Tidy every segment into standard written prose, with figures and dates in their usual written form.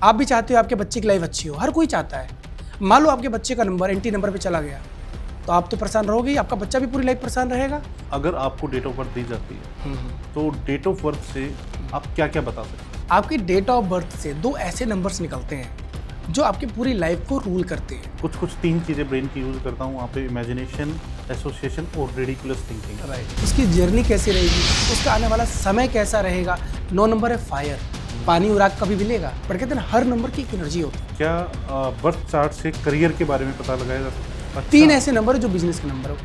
आप भी चाहते हो आपके बच्चे की लाइफ अच्छी हो, हर कोई चाहता है। मान लो आपके बच्चे का नंबर एंटी नंबर पे चला गया, तो आप तो परेशान रहोगे ही, आपका बच्चा भी पूरी लाइफ परेशान रहेगा। अगर आपको डेट ऑफ बर्थ दी जाती है तो डेट ऑफ बर्थ से आप क्या क्या बता सकते हैं? आपकी डेट ऑफ बर्थ से 2 ऐसे नंबर्स निकलते हैं जो आपकी पूरी लाइफ को रूल करते हैं। कुछ 3 चीज़ें ब्रेन की यूज़ करता हूँ वहाँ पे, इमेजिनेशन, एसोसिएशन और रेडिकुलस थिंकिंग। राइट, उसकी जर्नी कैसी रहेगी, उसका आने वाला समय कैसा रहेगा। 9 नंबर है फायर, पानी और आग कभी मिलेगा, पर कहते हैं ना हर नंबर की एक एनर्जी होती है। क्या बर्थ चार्ट से करियर के बारे में पता लगाया जा सकता है? 3 ऐसे नंबर है जो बिजनेस के नंबर हो,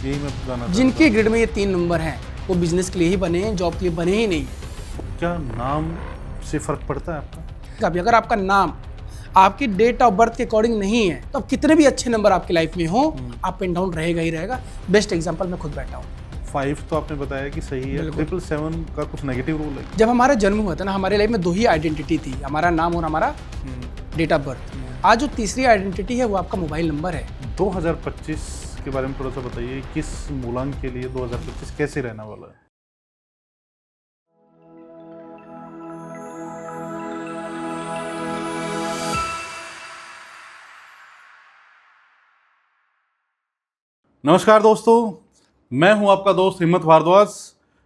यही मैं बताना जिनके ग्रिड में ये 3 नंबर हैं वो बिजनेस के लिए ही बने हैं, जॉब के लिए बने ही नहीं। क्या नाम से फ़र्क पड़ता है आपका? कभी अगर आपका नाम आपकी डेट ऑफ बर्थ के अकॉर्डिंग नहीं है तो अब कितने भी अच्छे नंबर आपकी लाइफ में हो, अप एंड डाउन रहेगा ही रहेगा। बेस्ट एग्जांपल मैं खुद बैठा हूँ। 5 तो आपने बताया कि सही है, 777 का कुछ नेगेटिव रूल है? जब हमारा जन्म हुआ था ना, हमारे लाइफ में 2 ही आइडेंटिटी थी, हमारा नाम और हमारा डेट ऑफ बर्थ। आज जो तीसरी आइडेंटिटी है वो आपका मोबाइल नंबर है। 2025 के बारे में थोड़ा सा बताइए, किस मूलांक के लिए 2025 कैसे रहने वाला है? नमस्कार दोस्तों, मैं हूं आपका दोस्त हिम्मत भारद्वाज।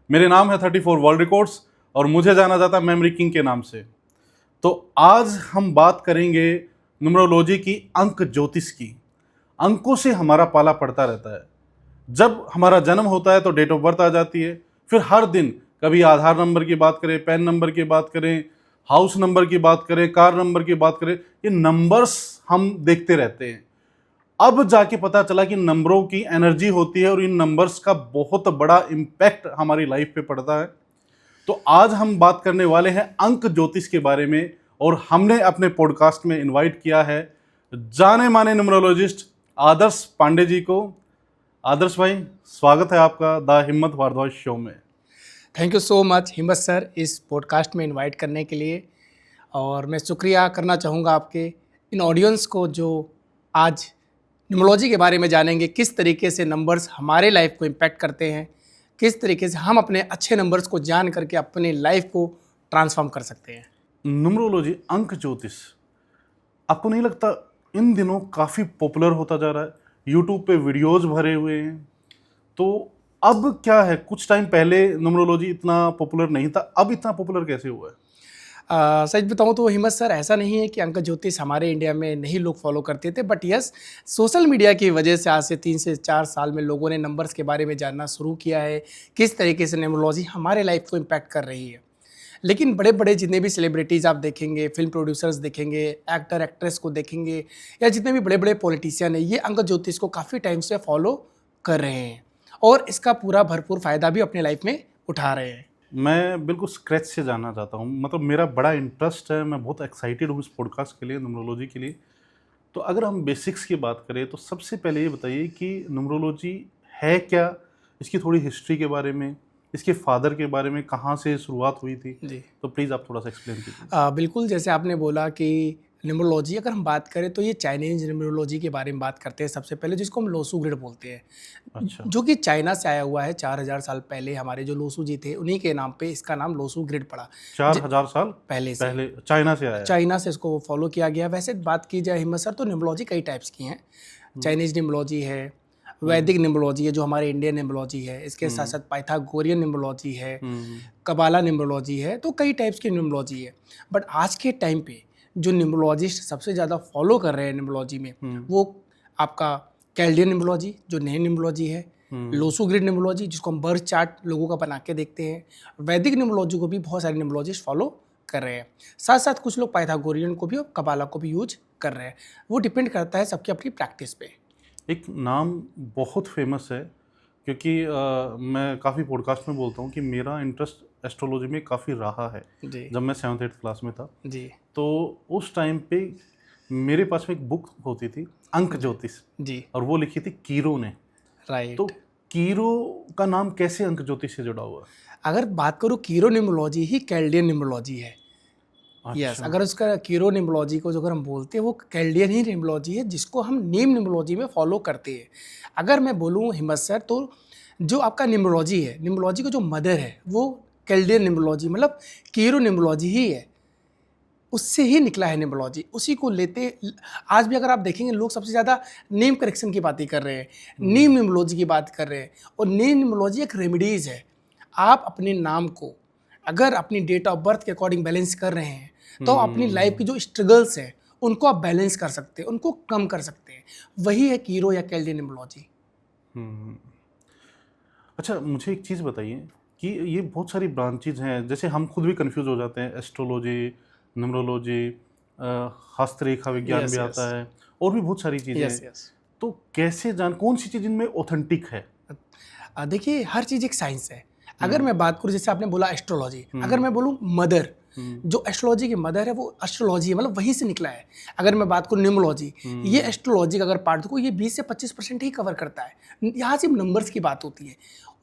मेरे नाम है 34 वर्ल्ड रिकॉर्ड्स और मुझे जाना जाता है मेमोरी किंग के नाम से। तो आज हम बात करेंगे न्यूमरोलॉजी की, अंक ज्योतिष की। अंकों से हमारा पाला पड़ता रहता है। जब हमारा जन्म होता है तो डेट ऑफ बर्थ आ जाती है, फिर हर दिन कभी आधार नंबर की बात करें, पैन नंबर की बात करें, हाउस नंबर की बात करें, कार नंबर की बात करें, ये नंबर्स हम देखते रहते हैं। अब जाके पता चला कि नंबरों की एनर्जी होती है और इन नंबर्स का बहुत बड़ा इम्पैक्ट हमारी लाइफ पे पड़ता है। तो आज हम बात करने वाले हैं अंक ज्योतिष के बारे में, और हमने अपने पॉडकास्ट में इनवाइट किया है जाने माने न्यूमरोलॉजिस्ट आदर्श पांडे जी को। आदर्श भाई, स्वागत है आपका द हिम्मत भारद्वाज शो में। थैंक यू सो मच हिम्मत सर इस पॉडकास्ट में इनवाइट करने के लिए। और मैं शुक्रिया करना चाहूँगा आपके इन ऑडियंस को जो आज न्यूमरोलॉजी के बारे में जानेंगे, किस तरीके से नंबर्स हमारे लाइफ को इम्पैक्ट करते हैं, किस तरीके से हम अपने अच्छे नंबर्स को जान करके अपने लाइफ को ट्रांसफॉर्म कर सकते हैं। न्यूमरोलॉजी, अंक ज्योतिष, आपको नहीं लगता इन दिनों काफ़ी पॉपुलर होता जा रहा है? यूट्यूब पे वीडियोस भरे हुए हैं। तो अब क्या है, कुछ टाइम पहले न्यूमरोलॉजी इतना पॉपुलर नहीं था, अब इतना पॉपुलर कैसे हुआ है? सच बताऊं तो हिम्मत सर, ऐसा नहीं है कि अंक ज्योतिष हमारे इंडिया में नहीं लोग फॉलो करते थे, बट यस, सोशल मीडिया की वजह से आज से 3 से 4 साल में लोगों ने नंबर्स के बारे में जानना शुरू किया है, किस तरीके से न्यूमरोलॉजी हमारे लाइफ को इम्पैक्ट कर रही है। लेकिन बड़े बड़े जितने भी सेलिब्रिटीज़ आप देखेंगे, फिल्म प्रोड्यूसर्स देखेंगे, एक्टर एक्ट्रेस को देखेंगे, या जितने भी बड़े बड़े पॉलिटिशियन हैं, ये अंक ज्योतिष को काफ़ी टाइम से फॉलो कर रहे हैं और इसका पूरा भरपूर फ़ायदा भी अपने लाइफ में उठा रहे हैं। मैं बिल्कुल स्क्रैच से जानना चाहता हूँ, मतलब मेरा बड़ा इंटरेस्ट है, मैं बहुत एक्साइटेड हूँ इस पॉडकास्ट के लिए, न्यूमरोलॉजी के लिए। तो अगर हम बेसिक्स की बात करें तो सबसे पहले ये बताइए कि न्यूमरोलॉजी है क्या, इसकी थोड़ी हिस्ट्री के बारे में, इसके फादर के बारे में, कहाँ से शुरुआत हुई थी। जी तो प्लीज़ आप थोड़ा सा एक्सप्लेन कीजिए। बिल्कुल, जैसे आपने बोला कि न्यूमरोलॉजी अगर हम बात करें तो ये चाइनीज़ न्यूमरोलॉजी के बारे में बात करते हैं सबसे पहले, जिसको हम लोसू ग्रिड बोलते हैं, अच्छा। जो कि चाइना से आया हुआ है। 4000 साल पहले हमारे जो लोसू जी थे, उन्हीं के नाम पे इसका नाम लोसू ग्रिड पड़ा। 4000 साल पहले से पहले चाइना से आया है। चाइना से इसको फॉलो किया गया। वैसे बात की जाए हिम्मत सर, तो न्यूमरोलॉजी कई टाइप्स की हैं। चाइनीज़ न्यूमरोलॉजी है, वैदिक न्यूमरोलॉजी है जो हमारे इंडियन न्यूमरोलॉजी है, इसके साथ साथ पाइथागोरियन न्यूमरोलॉजी है, कबाला न्यूमरोलॉजी है। तो कई टाइप्स की न्यूमरोलॉजी है। बट आज के टाइम पे जो न्यूमरोलॉजिस्ट सबसे ज़्यादा फॉलो कर रहे हैं न्यूमरोलॉजी में, वो आपका कैल्डियन न्यूमरोलॉजी जो नई न्यूमरोलॉजी है, लोसू ग्रिड न्यूमरोलॉजी जिसको हम बर्थ चार्ट लोगों का बना के देखते हैं, वैदिक न्यूमरोलॉजी को भी बहुत सारे न्यूमरोलॉजिस्ट फॉलो कर रहे हैं। साथ साथ कुछ लोग पाइथागोरियन को भी और कबाला को भी यूज कर रहे हैं। वो डिपेंड करता है सबकी अपनी प्रैक्टिस पे। एक नाम बहुत फेमस है, क्योंकि मैं काफ़ी पॉडकास्ट में बोलता हूँ कि मेरा इंटरेस्ट एस्ट्रोलॉजी में काफ़ी रहा है। जी जब मैं 7th 8th क्लास में था, जी तो उस टाइम पे मेरे पास में एक बुक होती थी, अंक ज्योतिष, जी और वो लिखी थी कीरो ने। राइट। तो कीरो का नाम कैसे अंक ज्योतिष से जुड़ा हुआ है? अगर बात करूँ, कीरो न्यूमरोलॉजी ही कैल्डियन न्यूमरोलॉजी है। यस, अच्छा। अगर उसका कीरो न्यूमरोलॉजी को जो अगर हम बोलते हैं वो कैल्डियन ही न्यूमरोलॉजी है, जिसको हम नीम न्यूमरोलॉजी में फॉलो करते हैं। अगर मैं बोलूँ हिम्मत सर, तो जो आपका न्यूमरोलॉजी है, न्यूमरोलॉजी का जो मदर है वो कैल्डियन न्यूमरोलॉजी मतलब कीरो न्यूमरोलॉजी ही है। उससे ही निकला है न्यूमरोलॉजी, उसी को लेते आज भी अगर आप देखेंगे लोग सबसे ज़्यादा नेम करेक्शन की बातें कर रहे हैं, नेम न्यूमरोलॉजी की बात कर रहे हैं। और नेम न्यूमरोलॉजी एक रेमेडीज़ है। आप अपने नाम को अगर अपनी डेट ऑफ बर्थ के अकॉर्डिंग बैलेंस कर रहे हैं तो अपनी लाइफ की जो स्ट्रगल्स हैं उनको आप बैलेंस कर सकते हैं, उनको कम कर सकते हैं। वही है कीरो या कैल्डियन न्यूमरोलॉजी। अच्छा, मुझे एक चीज़ बताइए कि ये बहुत सारी ब्रांचेज हैं, जैसे हम खुद भी कंफ्यूज हो जाते हैं, एस्ट्रोलॉजी, न्यूमरोलॉजी, हस्तरेखा विज्ञान Yes, भी yes. आता है और भी बहुत सारी चीज़ें यस हैं। यस। तो कैसे जान कौन सी चीज़ इनमें ऑथेंटिक है? देखिए हर चीज़ एक साइंस है। अगर मैं बात करूँ जैसे आपने बोला एस्ट्रोलॉजी, अगर मैं बोलूँ मदर, जो एस्ट्रोलॉजी की मदर है वो एस्ट्रोलॉजी है, मतलब वहीं से निकला है। अगर मैं बात करूँ न्यूमरोलॉजी, ये एस्ट्रोलॉजी का अगर पार्ट देखो ये 20 से 25% ही कवर करता है। यहाँ सिर्फ नंबर्स की बात होती है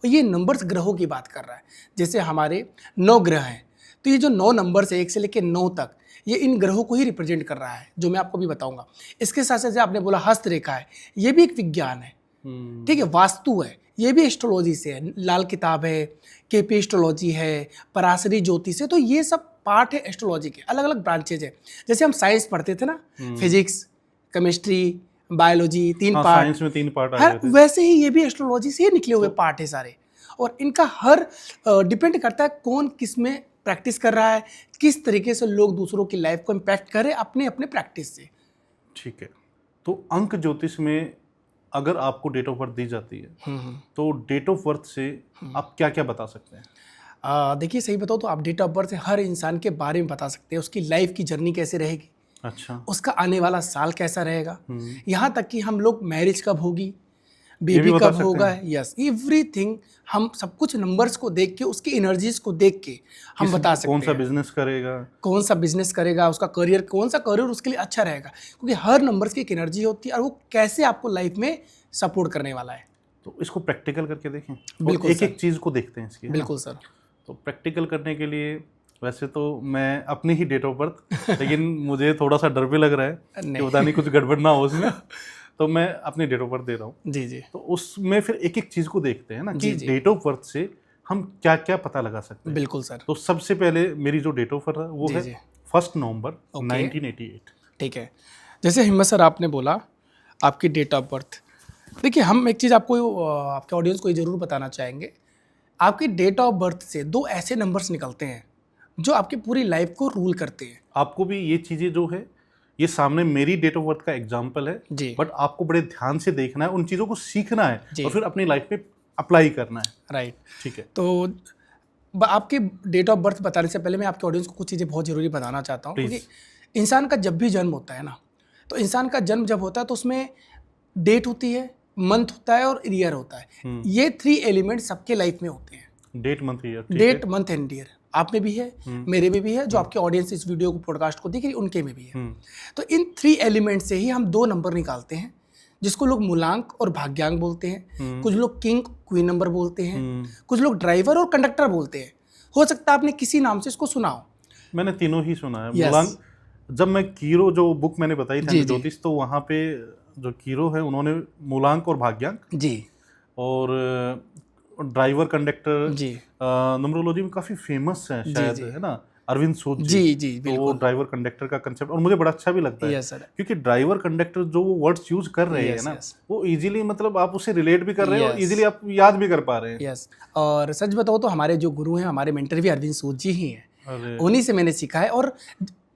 और ये नंबर्स ग्रहों की बात कर रहा है। जैसे हमारे 9 ग्रह हैं, तो ये जो 9 नंबर्स है 1 से लेकर 9 तक, ये इन ग्रहों को ही रिप्रेजेंट कर रहा है, जो मैं आपको भी बताऊंगा। इसके साथ साथ आपने बोला हस्तरेखा है, ये भी एक विज्ञान है, ठीक है। वास्तु है, ये भी एस्ट्रोलॉजी से है। लाल किताब है, केपी एस्ट्रोलॉजी है, पराशरी ज्योतिष है। तो ये सब पार्ट है एस्ट्रोलॉजी के, अलग अलग ब्रांचेज है। जैसे हम साइंस पढ़ते थे ना, फिजिक्स, केमिस्ट्री, बायोलॉजी, 3 हाँ, पार्ट, साइंस में 3 पार्ट आ हर गए थे। वैसे ही ये भी एस्ट्रोलॉजी से ही निकले हुए पार्ट है सारे। और इनका हर डिपेंड करता है कौन किस में प्रैक्टिस कर रहा है, किस तरीके से लोग दूसरों की लाइफ को इम्पैक्ट करें अपने अपने प्रैक्टिस से। ठीक है, तो अंक ज्योतिष में अगर आपको डेट ऑफ बर्थ दी जाती है तो डेट ऑफ बर्थ से आप क्या क्या बता सकते हैं? देखिए सही बताओ तो आप डेट ऑफ बर्थ से हर इंसान के बारे में बता सकते हैं, उसकी लाइफ की जर्नी कैसे रहेगी, अच्छा, उसका आने वाला साल कैसा रहेगा, यहाँ तक कि हम लोग मैरिज कब होगी, भी बेबी बता कब सकते होगा, हैं? Yes everything. हम सब कुछ नंबर्स को देख के, उसकी एनर्जीज को देख के हम बता सकते कौन सा हैं बिजनेस करेगा, कौन सा बिजनेस करेगा, उसका करियर, कौन सा करियर उसके लिए अच्छा रहेगा, क्योंकि हर नंबर्स की एक एनर्जी होती है और वो कैसे आपको लाइफ में सपोर्ट करने वाला है। तो इसको प्रैक्टिकल करके देखें बिल्कुल और एक सर। एक चीज़ को देखते हैं इसकी, है ना? बिल्कुल सर। तो प्रैक्टिकल करने के लिए वैसे तो मैं अपनी ही डेट ऑफ बर्थ लेकिन मुझे थोड़ा सा डर भी लग रहा है कि पता नहीं कुछ गड़बड़ ना हो उसमें, तो मैं अपनी डेट ऑफ बर्थ दे रहा हूँ। जी जी तो उसमें फिर एक एक चीज़ को देखते हैं ना कि जी। डेट ऑफ बर्थ से हम क्या क्या पता लगा सकते हैं। बिल्कुल सर। तो सबसे पहले मेरी जो डेट ऑफ बर्थ है वो जी, है जी। 1 नवंबर ओके। 1988। ठीक है, जैसे हिम्मत सर आपने बोला आपकी डेट ऑफ बर्थ, देखिए हम एक चीज़ आपको आपके ऑडियंस को ये ज़रूर बताना चाहेंगे। आपकी डेट ऑफ बर्थ से 2 ऐसे नंबर्स निकलते हैं जो आपकी पूरी लाइफ को रूल करते हैं। आपको भी ये चीज़ें जो है, ये सामने मेरी डेट ऑफ बर्थ का एग्जाम्पल है, जी। बट आपको बड़े ध्यान से देखना है, उन चीज़ों को सीखना है जी। और फिर अपनी लाइफ में अप्लाई करना है। राइट। ठीक है, तो आपकी डेट ऑफ बर्थ बताने से पहले मैं आपके ऑडियंस को कुछ चीज़ें बहुत ज़रूरी बताना चाहता हूँ, Please. क्योंकि इंसान का जब भी जन्म होता है ना, तो इंसान का जन्म जब होता है तो उसमें डेट होती है, मंथ होता है और ईयर होता है। ये 3 एलिमेंट सबके लाइफ में होते हैं। Date, month, year. Date, month and year आप में भी है, मेरे में भी है, जो आपके ऑडियंस इस वीडियो को पॉडकास्ट को देख रही है उनके में भी है। तो इन 3 एलिमेंट से ही हम 2 नंबर निकालते हैं, जिसको लोग मूलांक और भाग्यांक बोलते हैं। कुछ लोग किंग क्वीन नंबर बोलते हैं, कुछ लोग ड्राइवर और कंडक्टर बोलते हैं। हो सकता है आपने किसी नाम से इसको सुना हो। मैंने तीनों ही सुना है। Yes. मूलांक, जब मैं कीरो जो बुक मैंने बताई जी, थी जी। ज्योतिष, तो वहाँ पे जो कीरो है उन्होंने मूलांक और भाग्यांक जी और ड्राइवर, कंडक्टर, जी न्यूमरोलॉजी में काफ़ी फेमस है शायद, जी। है ना, अरविंद सूद जी जी तो वो बिल्कुल। ड्राइवर कंडक्टर का कंसेप्ट और मुझे बड़ा अच्छा भी लगता है, यस सर। क्योंकि ड्राइवर कंडक्टर जो वो वर्ड्स यूज कर रहे हैं Yes, ना, yes. वो इजीली, मतलब आप उससे रिलेट भी कर रहे हैं और Yes. इजीली आप याद भी कर पा रहे हैं। यस, और सच बताओ तो हमारे जो गुरु हैं, हमारे मेंटर भी अरविंद सूद जी ही हैं। अरे उन्हीं से मैंने सीखा है। और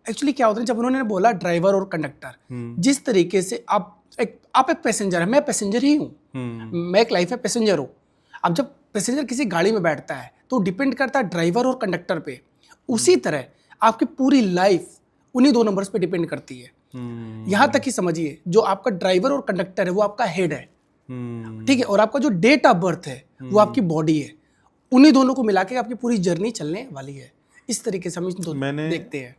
एक्चुअली क्या होता है, जब उन्होंने बोला ड्राइवर और कंडक्टर, जिस तरीके से आप एक पैसेंजर है, मैं पैसेंजर ही हूँ, मैं एक लाइफ में पैसेंजर हूँ। अब जब पैसेंजर किसी गाड़ी में बैठता है तो डिपेंड करता है ड्राइवर और कंडक्टर पे। उसी तरह आपकी पूरी लाइफ उन्हीं 2 नंबर्स पे डिपेंड करती है। यहाँ तक कि समझिए, जो आपका ड्राइवर और कंडक्टर है वो आपका हेड है, ठीक है, और आपका जो डेट ऑफ बर्थ है वो आपकी बॉडी है। उन्हीं दोनों को मिला के आपकी पूरी जर्नी चलने वाली है। इस तरीके से हम इसको देखते हैं।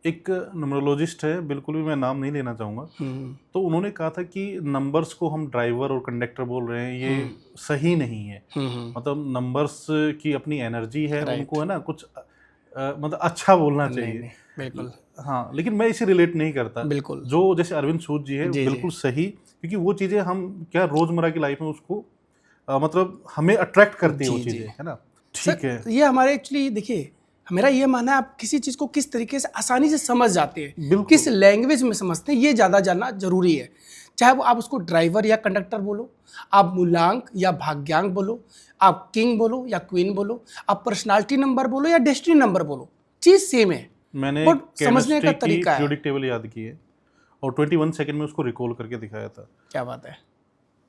एक न्यूमरोलॉजिस्ट है, बिल्कुल भी मैं नाम नहीं लेना चाहूँगा, तो उन्होंने कहा था कि नंबर्स को हम ड्राइवर और कंडक्टर बोल रहे हैं, ये सही नहीं है। मतलब नंबर्स की अपनी एनर्जी है, उनको है ना कुछ मतलब अच्छा बोलना चाहिए। नहीं, बिल्कुल। हाँ, लेकिन मैं इसे रिलेट नहीं करता। बिल्कुल। जो जैसे अरविंद सूद जी है, बिल्कुल सही, क्योंकि वो चीज़ें हम क्या रोज़मर्रा की लाइफ में उसको मतलब हमें अट्रैक्ट करती है वो चीज़ें, है ना। ठीक है, ये हमारे एक्चुअली देखिए, मेरा ये मानना है आप किसी चीज़ को किस तरीके से आसानी से समझ जाते हैं, बिल्कुल। किस लैंग्वेज में समझते हैं, ये ज़्यादा जानना जरूरी है। चाहे वो आप उसको ड्राइवर या कंडक्टर बोलो, आप मूलांक या भाग्यांक बोलो, आप किंग बोलो या क्वीन बोलो, आप पर्सनालिटी नंबर बोलो या डेस्टिनी नंबर बोलो, चीज़ सेम है। मैंने बट समझने का केमिस्ट्री की तरीका है। पीरियोडिक टेबल याद की है और 21 सेकंड में उसको रिकॉल करके दिखाया था। क्या बात है।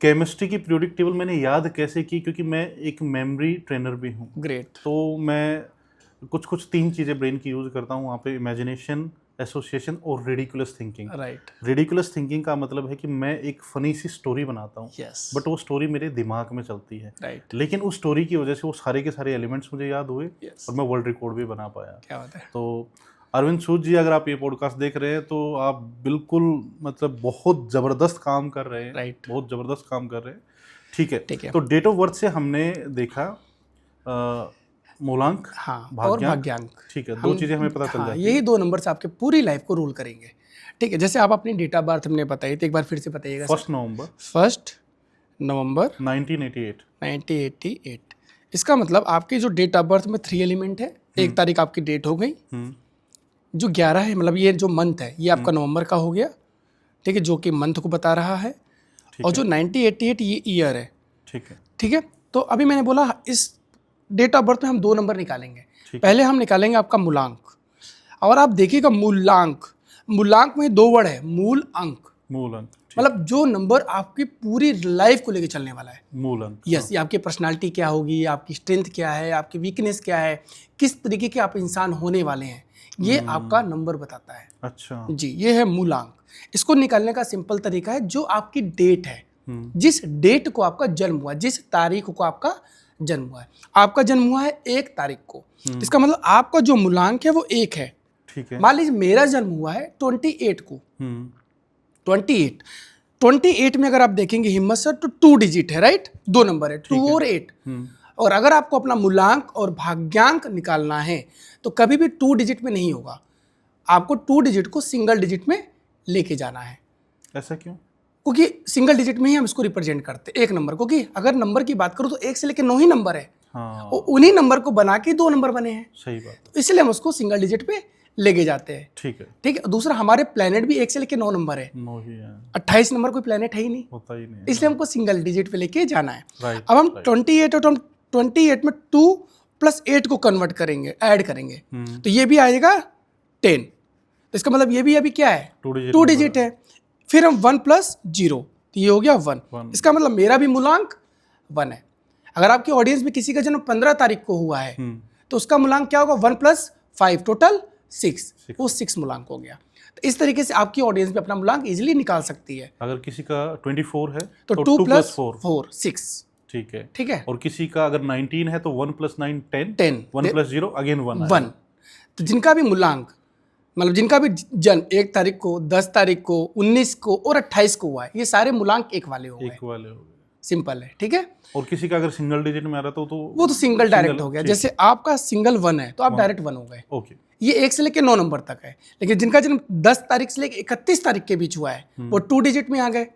केमिस्ट्री की पीरियोडिक टेबल मैंने याद कैसे की, क्योंकि मैं एक मेमोरी ट्रेनर भी हूँ। ग्रेट। तो मैं कुछ 3 चीज़ें ब्रेन की यूज़ करता हूँ वहाँ पे, इमेजिनेशन, एसोसिएशन और ridiculous thinking. Right. Ridiculous thinking का मतलब है कि मैं एक फनी सी स्टोरी बनाता हूँ, यस। बट वो स्टोरी मेरे दिमाग में चलती है, राइट। लेकिन उस स्टोरी की वजह से वो सारे के सारे एलिमेंट्स मुझे याद हुए यस। और मैं वर्ल्ड रिकॉर्ड भी बना पाया। क्या बात है। तो अरविंद सूद जी, अगर आप ये पॉडकास्ट देख रहे हैं तो आप बिल्कुल मतलब बहुत ज़बरदस्त काम कर रहे हैं। राइट। बहुत ज़बरदस्त काम कर रहे हैं। ठीक है। ठीक है। तो डेट ऑफ बर्थ से हमने देखा मूलांक, हाँ, और भाग्यांक। ठीक है, 2 चीज़ें हमें पता चल हाँ, जाती यही है। 2 नंबर से आपके पूरी लाइफ को रूल करेंगे। ठीक है, जैसे आप अपनी डेट ऑफ बर्थ हमने बताई थी, एक बार फिर से बताइएगा। 1 नवंबर 1 नवंबर 1988। 1988। इसका मतलब आपकी जो डेट ऑफ बर्थ में 3 एलिमेंट है। 1 तारीख आपकी डेट हो गई, जो 11 है, मतलब ये जो मंथ है ये आपका नवंबर का हो गया। ठीक है, जो कि मंथ को बता रहा है। और जो 1988 ये ईयर है। ठीक है। ठीक है, तो अभी मैंने बोला इस डेट ऑफ बर्थ में हम 2 नंबर निकालेंगे। ठीक पहले हम निकालेंगे आपका मूलांक, और आप देखिएगा मूलांक, मूलांक में 2 वर्ड है, मूल अंक, मूल अंक, मतलब जो नंबर आपकी पूरी लाइफ को लेके चलने वाला है। मूल अंक। यस, ये आपकी पर्सनालिटी क्या होगी, आपकी स्ट्रेंथ क्या है, आपकी वीकनेस क्या है, किस तरीके के आप इंसान होने वाले हैं, ये आपका नंबर बताता है। अच्छा जी, ये है मूलांक। इसको निकालने का सिंपल तरीका है, जो आपकी डेट है, जिस डेट को आपका जन्म हुआ, जिस तारीख को आपका जन्म हुआ है। आपका जन्म हुआ है 1 तारीख को, तो इसका मतलब आपका जो मूलांक है वो 1 है। ठीक है। मान लीजिए मेरा जन्म हुआ है 28 को। 28 में अगर आप देखेंगे हिम्मत सर, तो 2 डिजिट है, राइट, 2 नंबर है, 2 और 8। और अगर आपको अपना मूलांक और भाग्यांक निकालना है तो कभी भी 2 डिजिट में नहीं होगा, आपको 2 डिजिट को सिंगल डिजिट में लेके जाना है। ऐसा क्यों? क्योंकि सिंगल डिजिट में ही हम इसको रिप्रेजेंट करते हैं, 1 नंबर। क्योंकि अगर नंबर की बात करूँ तो 1 से लेकर 9 ही नंबर है। हाँ, उन्हीं नंबर को बना के 2 नंबर बने हैं, सही बात। तो इसलिए हम उसको सिंगल डिजिट पे लेके जाते हैं। ठीक है। ठीक है, दूसरा हमारे प्लेनेट भी 1 से लेकर 9 नंबर है, 9 ही है, 28 नंबर कोई प्लेनेट है ही नहीं, होता ही नहीं। इसलिए हमको सिंगल डिजिट पे लेके जाना है। राइट। अब हम 28 और 28 में 2 + 8 को कन्वर्ट करेंगे, ऐड करेंगे, तो ये भी आएगा 10। तो इसका मतलब ये भी अभी क्या है, 2 डिजिट है। फिर हम 1 + 0, तो ये हो गया 1। इसका मतलब मेरा भी मूलांक 1 है। अगर आपकी ऑडियंस में किसी का जन्म 15 तारीख को हुआ है तो उसका मूलांक क्या होगा, 1 + 5, टोटल 6, वो 6 मूलांक हो गया। तो इस तरीके से आपकी ऑडियंस भी अपना मूलांक इजीली निकाल सकती है। अगर किसी का 24 है तो 2 + 4, 6। ठीक है। ठीक है, और किसी का अगर 19 है तो 1 + 9, 10, 10, 1 + 0 अगेन 1। तो जिनका भी मूलांक, मतलब जिनका भी जन्म 1 तारीख को, 10 तारीख को, 19 को और 28 को हुआ है, ये सारे मूलांक 1 वाले हो गए। 1 वाले हो गए। सिंपल है। ठीक है, और किसी का अगर सिंगल डिजिट में आ रहा तो वो तो सिंगल डायरेक्ट हो गया। जैसे आपका सिंगल 1 है तो आप डायरेक्ट 1 हो गए। ओके। ये 1 से लेकर 9 नंबर तक है। लेकिन जिनका जन्म 10 तारीख से लेकर 31 तारीख के बीच हुआ है वो 2 डिजिट में आ गए,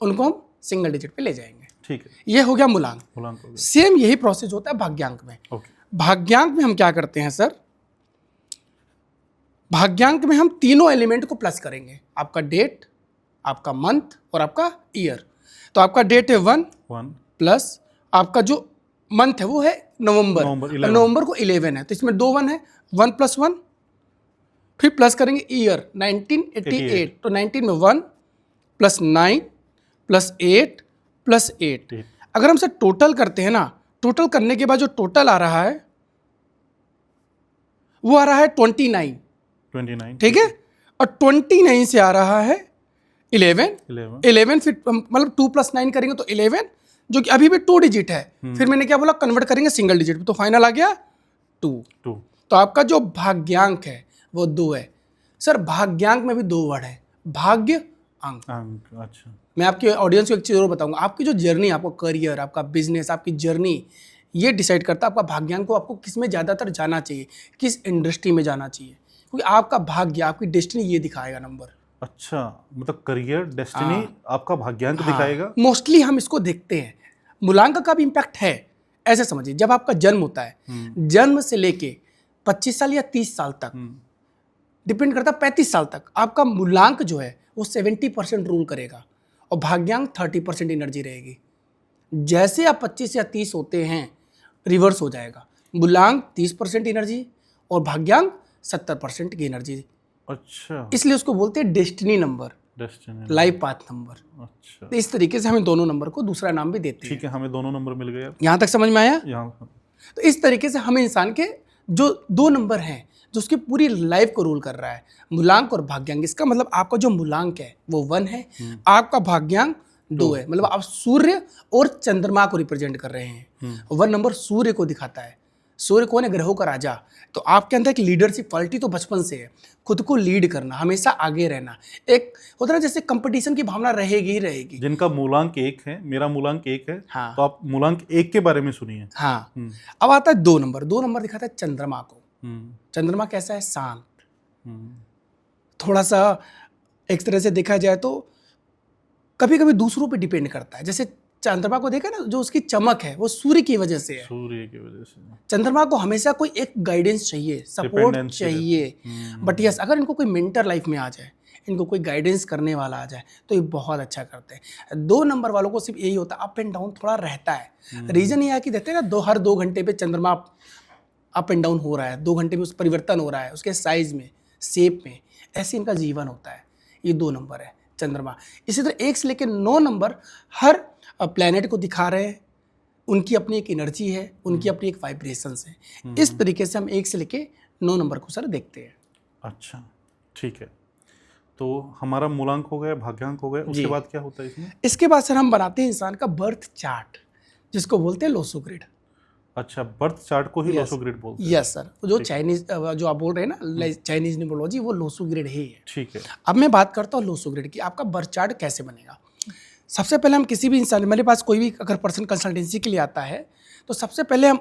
उनको हम सिंगल डिजिट पे ले जाएंगे। ठीक है, ये हो गया मूलांक। मूलांक हो गया। सेम यही प्रोसेस होता है भाग्यांक में। ओके। भाग्यांक में हम क्या करते हैं सर, भाग्यांक में हम तीनों एलिमेंट को प्लस करेंगे, आपका डेट, आपका मंथ और आपका ईयर। तो आपका डेट है 1 प्लस आपका जो मंथ है वो है नवंबर, और नवंबर को 11 है, तो इसमें 2 1 है, 1 + 1। फिर प्लस करेंगे ईयर 1988, तो 19 में 1 + 9 + 8 + 8। अगर हम से टोटल करते हैं ना, टोटल करने के बाद जो टोटल आ रहा है वो आ रहा है 29। ठीक है, और 29 से आ रहा है 11। फिर मतलब 2 + 9 करेंगे तो 11, जो कि अभी भी 2 डिजिट है। फिर मैंने क्या बोला, कन्वर्ट करेंगे सिंगल डिजिट में, तो फाइनल आ गया 2। तो आपका जो भाग्यांक है वो 2 है। सर भाग्यांक में भी 2 वर्ड है, भाग्य अंक। अच्छा, मैं आपके ऑडियंस को एक चीज़ और बताऊंगा, आपकी जो जर्नी, आपका करियर, आपका बिजनेस, आपकी जर्नी, ये डिसाइड करता है आपका भाग्यांक को आपको किस में ज़्यादातर जाना चाहिए, किस इंडस्ट्री में जाना चाहिए, क्योंकि आपका भाग्य, आपकी डेस्टिनी ये दिखाएगा नंबर। अच्छा, मतलब करियर, डेस्टिनी आपका भाग्यांक दिखाएगा। मोस्टली हम इसको देखते हैं, मूलांक का भी इम्पैक्ट है। ऐसे समझिए, जब आपका जन्म होता है, जन्म से लेके 25 साल या 30 साल तक, डिपेंड करता है 35 साल तक, आपका मूलांक जो है वो 70% रूल करेगा और भाग्यांक 30% एनर्जी रहेगी। जैसे आप 25 या 30 होते हैं रिवर्स हो जाएगा, मूलांक 30% एनर्जी और भाग्यांक 70% की एनर्जी। अच्छा, इसलिए उसको बोलते हैं destiny number, destiny, life path number. अच्छा तो इस तरीके से हमें दोनों नंबर को दूसरा नाम भी देते हैं। ठीक है, हमें दोनों नंबर मिल गए अब। यहाँ तक समझ में आया? यहाँ तो इस तरीके से हमें इंसान के जो 2 नंबर हैं जो उसकी पूरी लाइफ को रूल कर रहा है, मूलांक और भाग्यांक। इसका मतलब आपका जो मूलांक है वो 1 है, आपका भाग्यांक 2 है। मतलब आप सूर्य और चंद्रमा को रिप्रेजेंट कर रहे हैं। 1 नंबर सूर्य को दिखाता है। सूर्य कौन है? ग्रहों का राजा। तो आपके अंदर एक लीडरशिप क्वालिटी तो बचपन से है, खुद को लीड करना, हमेशा आगे रहना, एक होता है ना जैसे कंपटीशन की भावना रहेगी ही रहेगी। जिनका मूलांक 1 है, मेरा मूलांक 1 है, हाँ। तो आप मूलांक 1 के बारे में सुनिए। हाँ, अब आता है 2 नंबर। 2 नंबर दिखाता है चंद्रमा को। हम्म, चंद्रमा कैसा है? शांत, हम्म, थोड़ा सा एक तरह से देखा जाए तो कभी कभी दूसरों पे डिपेंड करता है। जैसे चंद्रमा को देखा ना, जो उसकी चमक है वो सूर्य की वजह से है। सूर्य की वजह से चंद्रमा को हमेशा कोई एक गाइडेंस चाहिए, सपोर्ट Dependency चाहिए। बट यस, अगर इनको कोई मेंटर लाइफ में आ जाए, इनको कोई गाइडेंस करने वाला आ जाए तो ये बहुत अच्छा करते हैं। 2 नंबर वालों को सिर्फ यही होता है, अप एंड डाउन थोड़ा रहता है। रीजन ये है कि देखते हैं ना, हर 2 घंटे पे चंद्रमा अप एंड डाउन हो रहा है, 2 घंटे में उस परिवर्तन हो रहा है, उसके साइज में, शेप में। ऐसे इनका जीवन होता है। ये 2 नंबर है चंद्रमा। इसी तरह 1 से लेकर 9 नंबर हर प्लेनेट को दिखा रहे हैं। उनकी अपनी एक एनर्जी है, उनकी अपनी एक वाइब्रेशंस है। इस तरीके से हम 1 से लेकर 9 नंबर को सर देखते हैं। अच्छा, ठीक है। तो हमारा मूलांक हो गया, भाग्यांक हो गया, उसके बाद क्या होता है इसमें? इसके बाद सर हम बनाते हैं इंसान का बर्थ चार्ट, जिसको बोलते हैं लोसो ग्रिड। अच्छा, बर्थ चार्ट को ही लोसो ग्रिड बोलते हैं। यस सर, जो चाइनीज जो आप बोल रहे हैं ना, चाइनीज न्यूमरोलॉजी, वो लोसो ग्रिड ही है। ठीक है। अब मैं बात करता हूँ लोसो ग्रिड की। आपका बर्थ चार्ट कैसे बनेगा? सबसे पहले हम किसी भी इंसान, मेरे पास कोई भी अगर पर्सन कंसल्टेंसी के लिए आता है तो सबसे पहले हम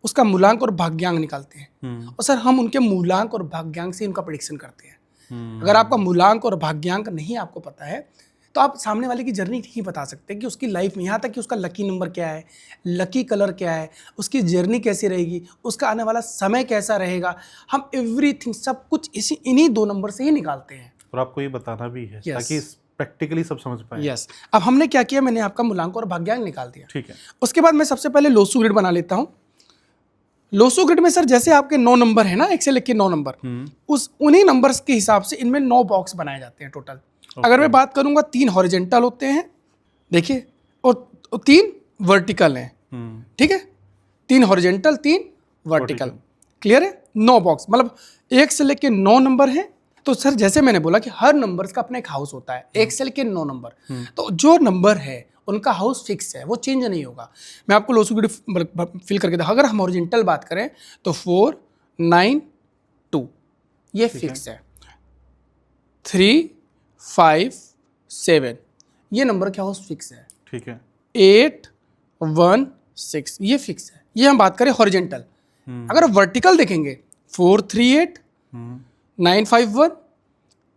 उसका मूलांक और भाग्यांक निकालते हैं। और सर हम उनके मूलांक और भाग्यांक से उनका प्रेडिक्शन करते हैं। अगर आपका मूलांक और भाग्यांक नहीं आपको पता है तो आप सामने वाले की जर्नी नहीं बता सकते कि उसकी लाइफ में, यहाँ तक कि उसका लकी नंबर क्या है, लकी कलर क्या है, उसकी जर्नी कैसी रहेगी, उसका आने वाला समय कैसा रहेगा। हम एवरीथिंग, सब कुछ इन्हीं 2 नंबर से ही निकालते हैं। और आपको ये बताना भी है Yes. ताकि प्रैक्टिकली सब समझ पाए। यस। अब हमने क्या किया, मैंने आपका मूलांक और भाग्यांक निकाल दिया। ठीक है। उसके बाद मैं सबसे पहले लोसो ग्रिड बना लेता हूँ। लोसो ग्रिड में सर जैसे आपके 9 नंबर है ना, 1 से लेकर 9 नंबर, उन्हीं नंबर्स के हिसाब से इनमें 9 बॉक्स बनाए जाते हैं टोटल। अगर मैं बात करूंगा, 3 हॉरिजेंटल होते हैं, देखिए, और 3 वर्टिकल हैं। ठीक है, 3 हॉरिजेंटल, 3 वर्टिकल। क्लियर है? 9 बॉक्स, मतलब 1 से लेकर 9 नंबर है। तो सर जैसे मैंने बोला कि हर नंबर्स का अपना एक हाउस होता है, 1 से लेकर 9 नंबर। तो जो नंबर है उनका हाउस फिक्स है, वो चेंज नहीं होगा। मैं आपको लोसो ग्रिड फिल करके देखा। अगर हम हॉरिजेंटल बात करें तो 4, 9, 2 ये फिक्स है। 3, 5, 7 ये नंबर क्या हाउस फिक्स है। ठीक है। 8, 1, 6 ये फिक्स है। ये हम बात करें हॉरिजेंटल। अगर वर्टिकल देखेंगे, 4, 3, 8, 9, 5, 1,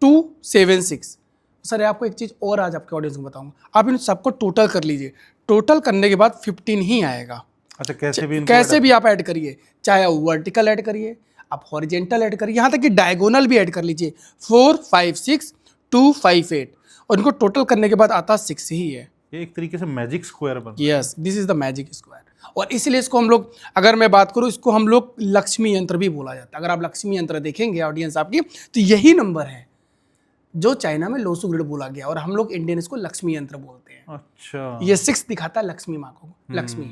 2, 7, 6। सर आपको एक चीज़ और आज आपके ऑडियंस को बताऊंगा, आप इन सबको टोटल कर लीजिए। टोटल करने के बाद 15 ही आएगा। अच्छा, कैसे भी आप ऐड करिए, चाहे आप वर्टिकल ऐड करिए, आप हॉरिजेंटल ऐड करिए, यहाँ तक कि डायगोनल भी ऐड कर लीजिए। 4, 5, 6, 2, 5, 8 और इनको टोटल करने के बाद आता 6 ही है। ये एक तरीके से मैजिक स्क्वायर बन। Yes, this is the magic square. और इसीलिए इसको हम लोग, अगर मैं बात करूँ, इसको हम लोग लक्ष्मी यंत्र भी बोला जाता है। अगर आप लक्ष्मी यंत्र देखेंगे ऑडियंस आपकी, तो यही नंबर है जो चाइना में लोसो ग्रिड बोला गया, और हम लोग इंडियन इसको लक्ष्मी यंत्र बोलते हैं। अच्छा, ये 6 दिखाता है लक्ष्मी माँ को, लक्ष्मी।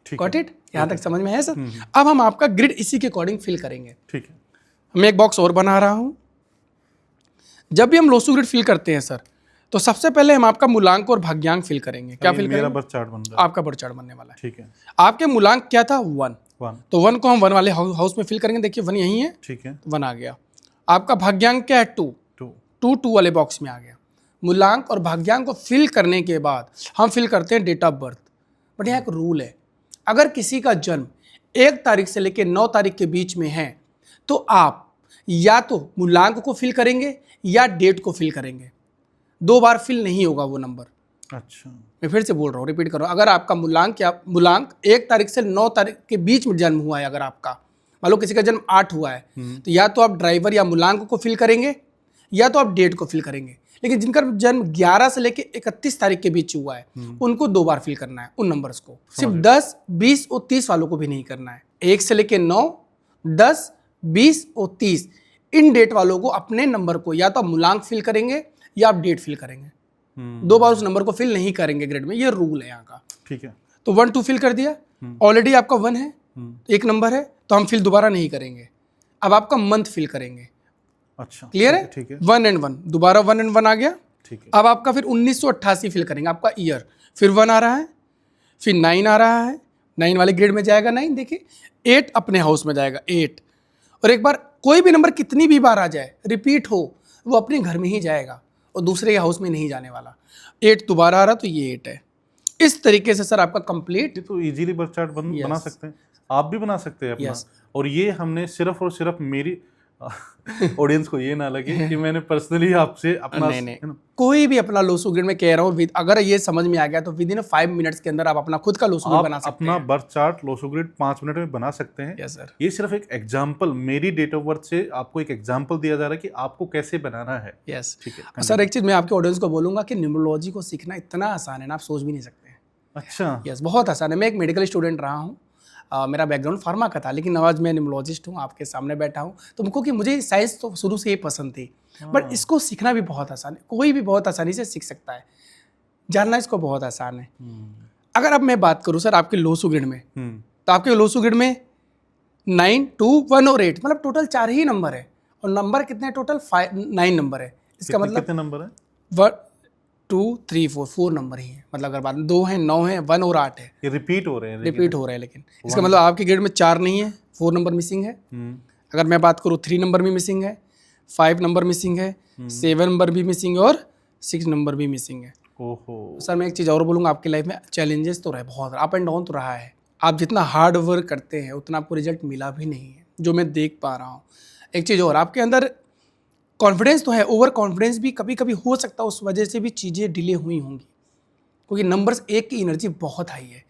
ठीक गॉट है। इट? यहाँ तक समझ में है सर? अब हम आपका ग्रिड इसी के अकॉर्डिंग फिल करेंगे। ठीक है। मैं एक बॉक्स और बना रहा हूँ। जब भी हम लोसो ग्रिड फिल करते हैं सर, तो सबसे पहले हम आपका मूलांक और भाग्यांक फिल करेंगे। क्या फिल मेरा करेंगे? बर्थ चार्ट बन रहा है। आपका बर्थ चार्ट बनने वाला है। ठीक है। आपके मूलांक क्या था? 1। 1। तो 1 को हम 1 वाले हाउस में फिल करेंगे। देखिए 1 यहीं है, ठीक है। 1 आ गया। आपका भाग्यांक क्या है? 2। 2 वाले बॉक्स में आ गया। मूलांक और भाग्यांक को फिल करने के बाद हम फिल करते हैं डेट ऑफ बर्थ। बट यहाँ एक रूल है, अगर किसी का जन्म 1 तारीख से लेकर 9 तारीख के बीच में है तो आप या तो मूलांक को फिल करेंगे या डेट को फिल करेंगे। 2 बार फिल नहीं होगा वो नंबर। अच्छा, मैं फिर से बोल रहा हूँ, रिपीट कर रहा हूँ। अगर आपका मूलांक 1 तारीख से 9 तारीख के बीच में जन्म हुआ है, अगर आपका मान लो किसी का जन्म 8 हुआ है, तो या तो आप ड्राइवर या मूलांक को फिल करेंगे या तो आप डेट को फिल करेंगे। लेकिन जिनका जन्म 11 से लेके 31 तारीख के बीच हुआ है उनको 2 बार फिल करना है उन नंबर्स को। सिर्फ 10, 20 और 30 वालों को भी नहीं करना है। 1 से लेके 9, 10, 20 और 30 इन डेट वालों को अपने नंबर को या तो आप मूलांक फिल करेंगे या आप डेट फिल करेंगे। 2 बार उस नंबर को फिल नहीं करेंगे ग्रेड में, ये रूल है यहाँ का। ठीक है। तो 1, 2 फिल कर दिया, ऑलरेडी आपका 1 है, एक नंबर है, तो हम फिल दोबारा नहीं करेंगे। अब आपका मंथ फिल करेंगे। अच्छा, क्लियर है? ठीक है। 1 and 1 दोबारा 1 and 1 आ गया। ठीक है। अब आपका फिर 1988 फिल करेंगे, आपका ईयर, फिर 1 आ रहा है, फिर 9 आ रहा है, 9 वाले ग्रेड में जाएगा 9, देखिए 8 अपने हाउस में जाएगा 8, और एक बार कोई भी नंबर कितनी भी बार आ जाए, रिपीट हो, वो अपने घर में ही जाएगा और दूसरे के हाउस में नहीं जाने वाला। 8 दोबारा आ रहा तो ये 8 है। इस तरीके से सर आपका कंप्लीट। ये तो इजीली बर्थ चार्ट बना सकते हैं, आप भी बना सकते हैं अपना। और ये हमने सिर्फ और सिर्फ मेरी ऑडियंस को ये ना लगे कि मैंने पर्सनली आपसे अपना नहीं, कोई भी अपना लोसू ग्रेड में कह रहा हूँ, अगर ये समझ में आ गया तो विद इन 5 मिनट्स के अंदर आप अपना खुद का लोसू ग्रेड बना सकते हैं। अपना birth chart Losu grade 5 minute में बना सकते हैं। Yes sir. ये सिर्फ एक एग्जांपल, मेरी डेट ऑफ बर्थ से आपको एक एग्जांपल दिया जा रहा है कि आपको कैसे बनाना है। यस, ठीक है सर। एक चीज मैं आपके ऑडियंस को बोलूंगा कि न्यूमरोलॉजी को सीखना इतना आसान है ना, आप सोच भी नहीं सकते। अच्छा। यस, बहुत आसान है। मैं एक मेडिकल स्टूडेंट रहा हूँ, मेरा बैकग्राउंड फार्मा का था, लेकिन आज मैं न्यूमरोलॉजिस्ट हूँ, आपके सामने बैठा हूँ। तो उनको कि मुझे साइंस तो शुरू से ही पसंद थी, बट इसको सीखना भी बहुत आसान है। कोई भी बहुत आसानी से सीख सकता है, जानना इसको बहुत आसान है। अगर अब मैं बात करूँ सर आपके लोसू ग्रेड में, तो आपके लोसू ग्रेड में 9, 2, 1 और 8, मतलब टोटल 4 ही नंबर है। और नंबर कितने टोटल? 9 नंबर है। इसका मतलब कितने नंबर है? 1, 2, 3, 4 नंबर ही है। मतलब अगर बात 2 है, 9 है, 1 और 8 है। ये रिपीट हो रहे हैं, लेकिन इसका मतलब आपके ग्रेड में 4 नहीं है, 4 नंबर मिसिंग है। अगर मैं बात करूँ 3 नंबर भी मिसिंग है, 5 नंबर मिसिंग है, 7 नंबर भी मिसिंग है और 6 नंबर भी मिसिंग है। ओहो। सर मैं एक चीज़ और बोलूँगा, आपकी लाइफ में चैलेंजेस तो रहे, बहुत अप एंड डाउन तो रहा है। आप जितना हार्ड वर्क करते हैं उतना आपको रिजल्ट मिला भी नहीं है, जो मैं देख पा रहा हूँ। एक चीज़ और, आपके अंदर कॉन्फिडेंस तो है, ओवर कॉन्फिडेंस भी कभी कभी हो सकता है, उस वजह से भी चीज़ें डिले हुई होंगी, क्योंकि नंबर्स 1 की एनर्जी बहुत हाई है,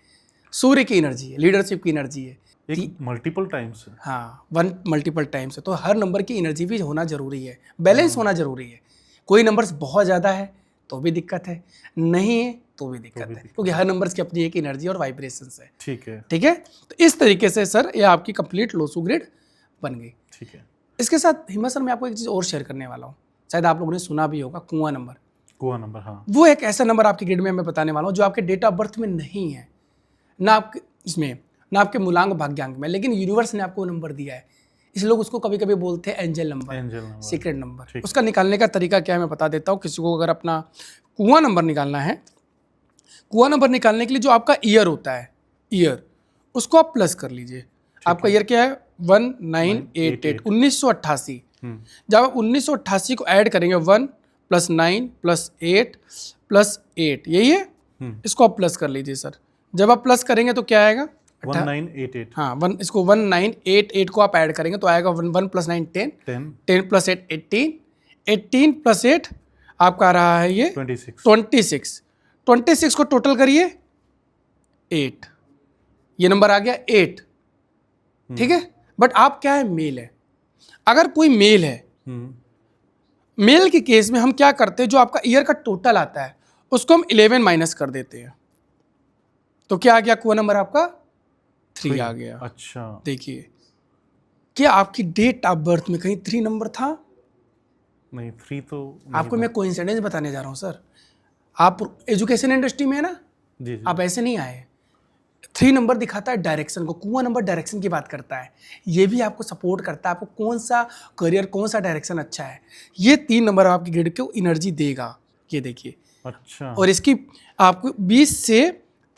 सूर्य की एनर्जी है, लीडरशिप की एनर्जी है। एक मल्टीपल टाइम्स है। हाँ, 1 मल्टीपल टाइम्स है, तो हर नंबर की एनर्जी भी होना जरूरी है, बैलेंस होना जरूरी है। कोई नंबर्स बहुत ज़्यादा है तो भी दिक्कत है, नहीं है तो भी दिक्कत है, क्योंकि हर नंबर्स की अपनी एक एनर्जी और वाइब्रेशंस है। ठीक है। ठीक है, तो इस तरीके से सर ये आपकी कंप्लीट लोसू ग्रेड बन गई। ठीक है। इसके साथ हिम्मत सर मैं आपको एक चीज़ और शेयर करने वाला हूँ, शायद आप लोगों ने सुना भी होगा, कुआं नंबर। कुआं नंबर, हाँ। वो एक ऐसा नंबर आपके ग्रेड में मैं बताने वाला हूँ जो आपके डेट ऑफ बर्थ में नहीं है, ना आपके इसमें, ना आपके मूलांक भाग्यांक में, लेकिन यूनिवर्स ने आपको नंबर दिया है। इसलिए लोग उसको कभी कभी बोलते हैं एंजल नंबर, सीक्रेट नंबर। उसका निकालने का तरीका क्या है मैं बता देता हूँ। किसी को अगर अपना कुआं नंबर निकालना है, कुआं नंबर निकालने के लिए जो आपका ईयर होता है, ईयर, उसको आप प्लस कर लीजिए। आपका ईयर क्या है? 1988, 1988। जब आप 1988 को ऐड करेंगे, 1 + 9 + 8 + 8, यही है, इसको आप प्लस कर लीजिए सर। जब आप प्लस करेंगे तो क्या आएगा? 1988। हाँ, 1988 को आप ऐड करेंगे तो आएगा 1 + 9 10, 10 + 8 18, 18 + 8 आपका आ रहा है ये 26। 26 को टोटल करिए 8, ये नंबर आ गया 8। ठीक है, बट आप क्या है, मेल है। अगर कोई मेल है, मेल के केस में हम क्या करते हैं, जो आपका ईयर का टोटल आता है उसको हम 11 माइनस कर देते हैं, तो क्या आ गया? कुआं नंबर आपका 3 आ गया। अच्छा, देखिए, क्या आपकी डेट ऑफ बर्थ में कहीं 3 नंबर था? नहीं, 3 तो नहीं। आपको मैं कोइंसिडेंस बताने जा रहा हूँ सर। आप एजुकेशन इंडस्ट्री में है ना, जी। आप ऐसे नहीं आए। 3 नंबर दिखाता है डायरेक्शन को, कुआं नंबर डायरेक्शन की बात करता है। ये भी आपको सपोर्ट करता है, आपको कौन सा करियर, कौन सा डायरेक्शन अच्छा है, ये 3 नंबर आपकी ग्रेड को एनर्जी देगा। ये देखिए। अच्छा। और इसकी आपको 20 से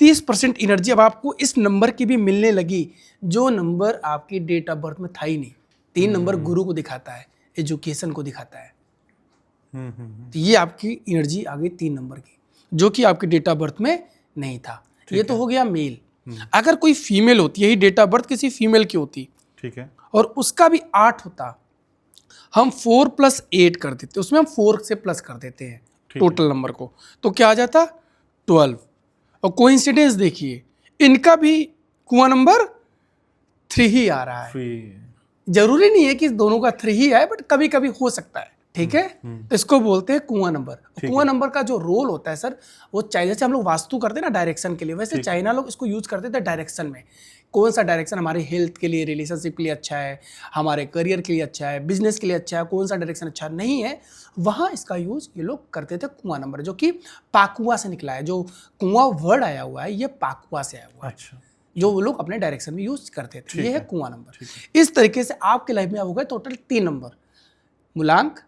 30% एनर्जी अब आपको इस नंबर की भी मिलने लगी, जो नंबर आपकी डेट ऑफ बर्थ में था ही नहीं। 3 नंबर गुरु को दिखाता है, एजुकेशन को दिखाता है। तो ये आपकी एनर्जी आ गई 3 नंबर की, जो कि आपकी डेट ऑफ बर्थ में नहीं था। ये तो हो गया मेल। अगर कोई फीमेल होती, यही डेट ऑफ बर्थ किसी फीमेल की होती, ठीक है, और उसका भी 8 होता, हम 4 + 8 कर देते, उसमें हम 4 से प्लस कर देते हैं टोटल नंबर को, तो क्या आ जाता? 12। और कोइंसिडेंस देखिए, इनका भी कुआं नंबर 3 ही आ रहा है। जरूरी नहीं है कि दोनों का 3 ही आए, बट कभी कभी हो सकता है, ठीक है। तो इसको बोलते हैं कुआं नंबर। कुआं नंबर का जो रोल होता है सर, वो चाइना से हम लोग वास्तु करते हैं ना डायरेक्शन के लिए, वैसे चाइना लोग इसको यूज करते थे डायरेक्शन में। कौन सा डायरेक्शन हमारे हेल्थ के लिए, रिलेशनशिप के लिए अच्छा है, हमारे करियर के लिए अच्छा है, बिजनेस के लिए अच्छा है, कौन सा डायरेक्शन अच्छा नहीं है, वहाँ इसका यूज ये लोग करते थे कुआं नंबर, जो कि पाकुआ से निकला है। जो कुआं वर्ड आया हुआ है ये पाकुआ से आया हुआ है। अच्छा, जो वो लोग अपने डायरेक्शन में यूज करते थे। ये है कुआं नंबर। इस तरीके से आपके लाइफ में अब हो गए टोटल 3 नंबर, मूलांक,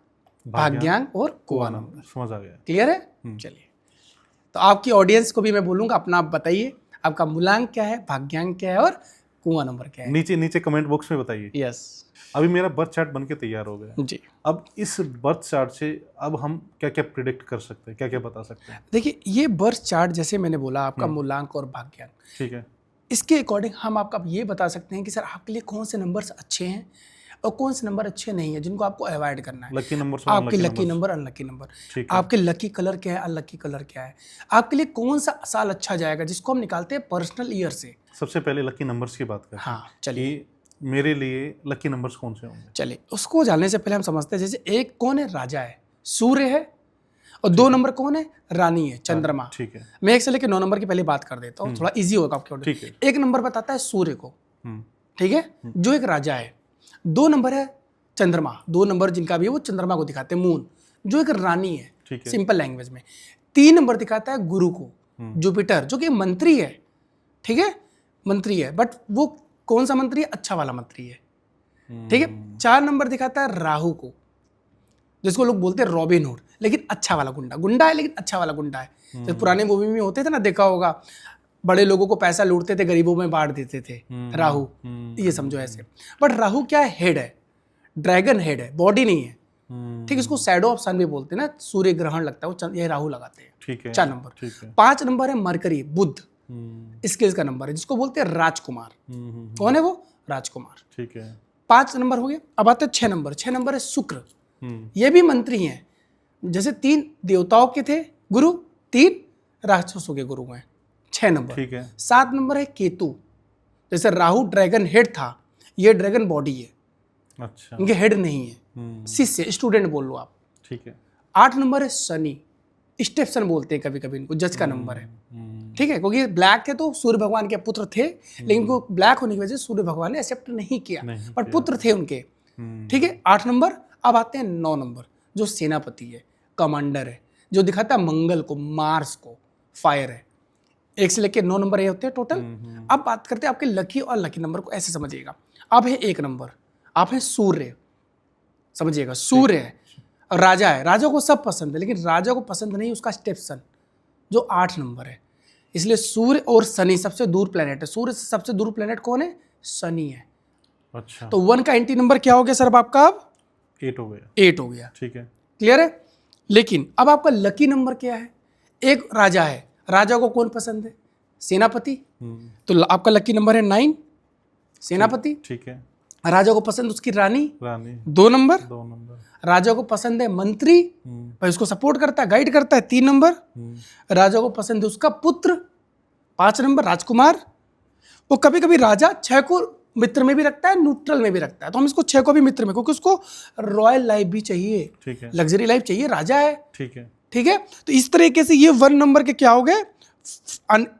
भाग्यांक और कुआं नंबर। समझ आ गया। क्लियर है? चलिए, तो आपकी ऑडियंस को भी मैं बोलूंगा अपना आप बताइए, आपका मूलांक क्या है, भाग्यांक क्या है और कुआं नंबर क्या है। नीचे नीचे कमेंट बॉक्स में बताइए। यस अभी मेरा बर्थ चार्ट बनके तैयार हो गया जी। अब इस बर्थ चार्ट से अब हम क्या क्या प्रिडिक्ट कर सकते हैं, क्या क्या बता सकते हैं? देखिए, ये बर्थ चार्ट जैसे मैंने बोला आपका मूलांक और भाग्यांक, ठीक है। इसके अकॉर्डिंग हम आपका ये बता सकते हैं कि सर आपके लिए कौन से नंबर्स अच्छे हैं और कौन से नंबर अच्छे नहीं है, जिनको आपको अवॉइड करना है। लकी नंबर, आपके लकी नंबर, अनलकी नंबर, ठीक है। आपके लकी कलर क्या है, अनलकी कलर क्या है, आपके लिए कौन सा साल अच्छा जाएगा, जिसको हम निकालते हैं पर्सनल ईयर से। सबसे पहले लकी नंबर्स की बात करें। हाँ चलिए, कि मेरे लिए लकी नंबर्स कौन से होंगे? चलिए उसको जानने से पहले हम समझते हैं, जैसे एक कौन है, राजा है, सूर्य है, और 2 नंबर कौन है, रानी है, चंद्रमा। ठीक है। मैं 1 से लेकर 9 नंबर की पहले बात कर देता हूँ, थोड़ा इजी होगा आपके ठीक है। ऑर्डर। 1 नंबर बताता है सूर्य को, हम्म, ठीक है, जो एक राजा है। 2 नंबर है चंद्रमा, 2 नंबर जिनका भी है वो चंद्रमा को दिखाते हैं, मून, जो एक रानी है, ठीक है। सिंपल लैंग्वेज में। 3 नंबर दिखाता है गुरु को, जुपिटर, जो कि मंत्री है, ठीक है, मंत्री है, बट वो कौन सा मंत्री है, अच्छा वाला मंत्री है, ठीक है। 4 नंबर दिखाता है राहु को, जिसको लोग बोलते हैं रॉबिन हुड, लेकिन अच्छा वाला गुंडा, गुंडा है लेकिन अच्छा वाला गुंडा है। जो पुराने मूवी में होते थे ना, देखा होगा, बड़े लोगों को पैसा लूटते थे, गरीबों में बांट देते थे, राहु, ये समझो ऐसे। बट राहु क्या है, हेड है, ड्रैगन हेड है, बॉडी नहीं है, ठीक है। इसको शैडो ऑफ सन भी बोलते हैं ना, सूर्य ग्रहण लगता है वो, ये राहु लगाते हैं। ठीक है। 4 नंबर। ठीक है। 5 नंबर है मरकरी, बुध, स्किल्स का नंबर है, जिसको बोलते हैं राजकुमार। कौन है वो, राजकुमार। ठीक है। 5 नंबर हो गया। अब आते हैं 6 नंबर। 6 नंबर है शुक्र, ये भी मंत्री हैं, जैसे 3 देवताओं के थे गुरु, 3 राक्षसों के गुरु हैं। 6 नंबर। ठीक है। 7 नंबर है केतु, जैसे राहु ड्रैगन हेड था, ये ड्रैगन बॉडी है, अच्छा। इनके हेड नहीं है, शिष्य, स्टूडेंट बोल लो आप। ठीक है। 8 नंबर है शनि, स्टेप्सन बोलते हैं कभी कभी इनको, जज का नंबर है, ठीक है, क्योंकि ब्लैक थे तो सूर्य भगवान के पुत्र थे, लेकिन वो ब्लैक होने की वजह से सूर्य भगवान ने एक्सेप्ट नहीं किया, पर पुत्र थे उनके, ठीक है। 8 नंबर। अब आते हैं 9 नंबर, जो सेनापति है, कमांडर है, जो दिखाता है मंगल को, मार्स को, फायर है। 1 से लेकर 9 नंबर ये होते हैं टोटल। अब बात करते हैं आपके लकी और लकी नंबर को, ऐसे समझिएगा। आप है 1 नंबर, आप है सूर्य, समझिएगा, सूर्य है, राजा है, राजा को सब पसंद है, लेकिन राजा को पसंद नहीं उसका स्टेप्सन, जो 8 नंबर है। इसलिए सूर्य और शनि सबसे दूर प्लेनेट है। सूर्य से सबसे दूर प्लेनेट कौन है, शनि है। अच्छा। तो 1 का एंटी नंबर क्या हो गया सर अब आपका, अब 8 हो गया। 8 हो गया, ठीक है। क्लियर है। लेकिन अब आपका लकी नंबर क्या है, एक राजा है, राजा को कौन पसंद है, सेनापति, तो आपका लकी नंबर है 9, सेनापति। ठीक है। राजा को पसंद उसकी रानी, रानी, 2 नंबर। 2 नंबर। राजा को पसंद है मंत्री, भाई उसको सपोर्ट करता है, गाइड करता है, 3 नंबर। राजा को पसंद है उसका पुत्र, 5 नंबर, राजकुमार। वो कभी कभी राजा 6 को मित्र में भी रखता है, न्यूट्रल में भी रखता है, तो हम इसको 6 को भी मित्र में, क्योंकि उसको रॉयल लाइफ भी चाहिए, ठीक है। लग्जरी लाइफ चाहिए, राजा है, ठीक है। ठीक है। तो इस तरीके से ये 1 नंबर के क्या हो गए,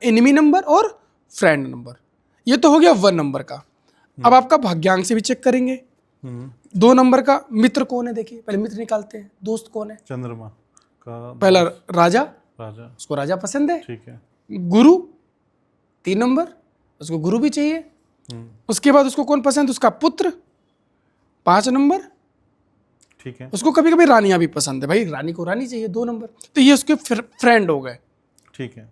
एनिमी नंबर और फ्रेंड नंबर। ये तो हो गया 1 नंबर का। अब आपका भाग्यांक से भी चेक करेंगे। 2 नंबर का मित्र कौन है, देखिए पहले मित्र निकालते हैं। दोस्त कौन है, चंद्रमा का पहला राजा, राजा, उसको राजा पसंद है। ठीक है। गुरु 3 नंबर, उसको गुरु भी चाहिए। उसके बाद उसको कौन पसंद, उसका पुत्र 5 नंबर, ठीक है। उसको कभी कभी रानियां भी पसंद है, भाई रानी को रानी चाहिए 2 नंबर। तो ये उसके फ्रेंड हो गए। ठीक है।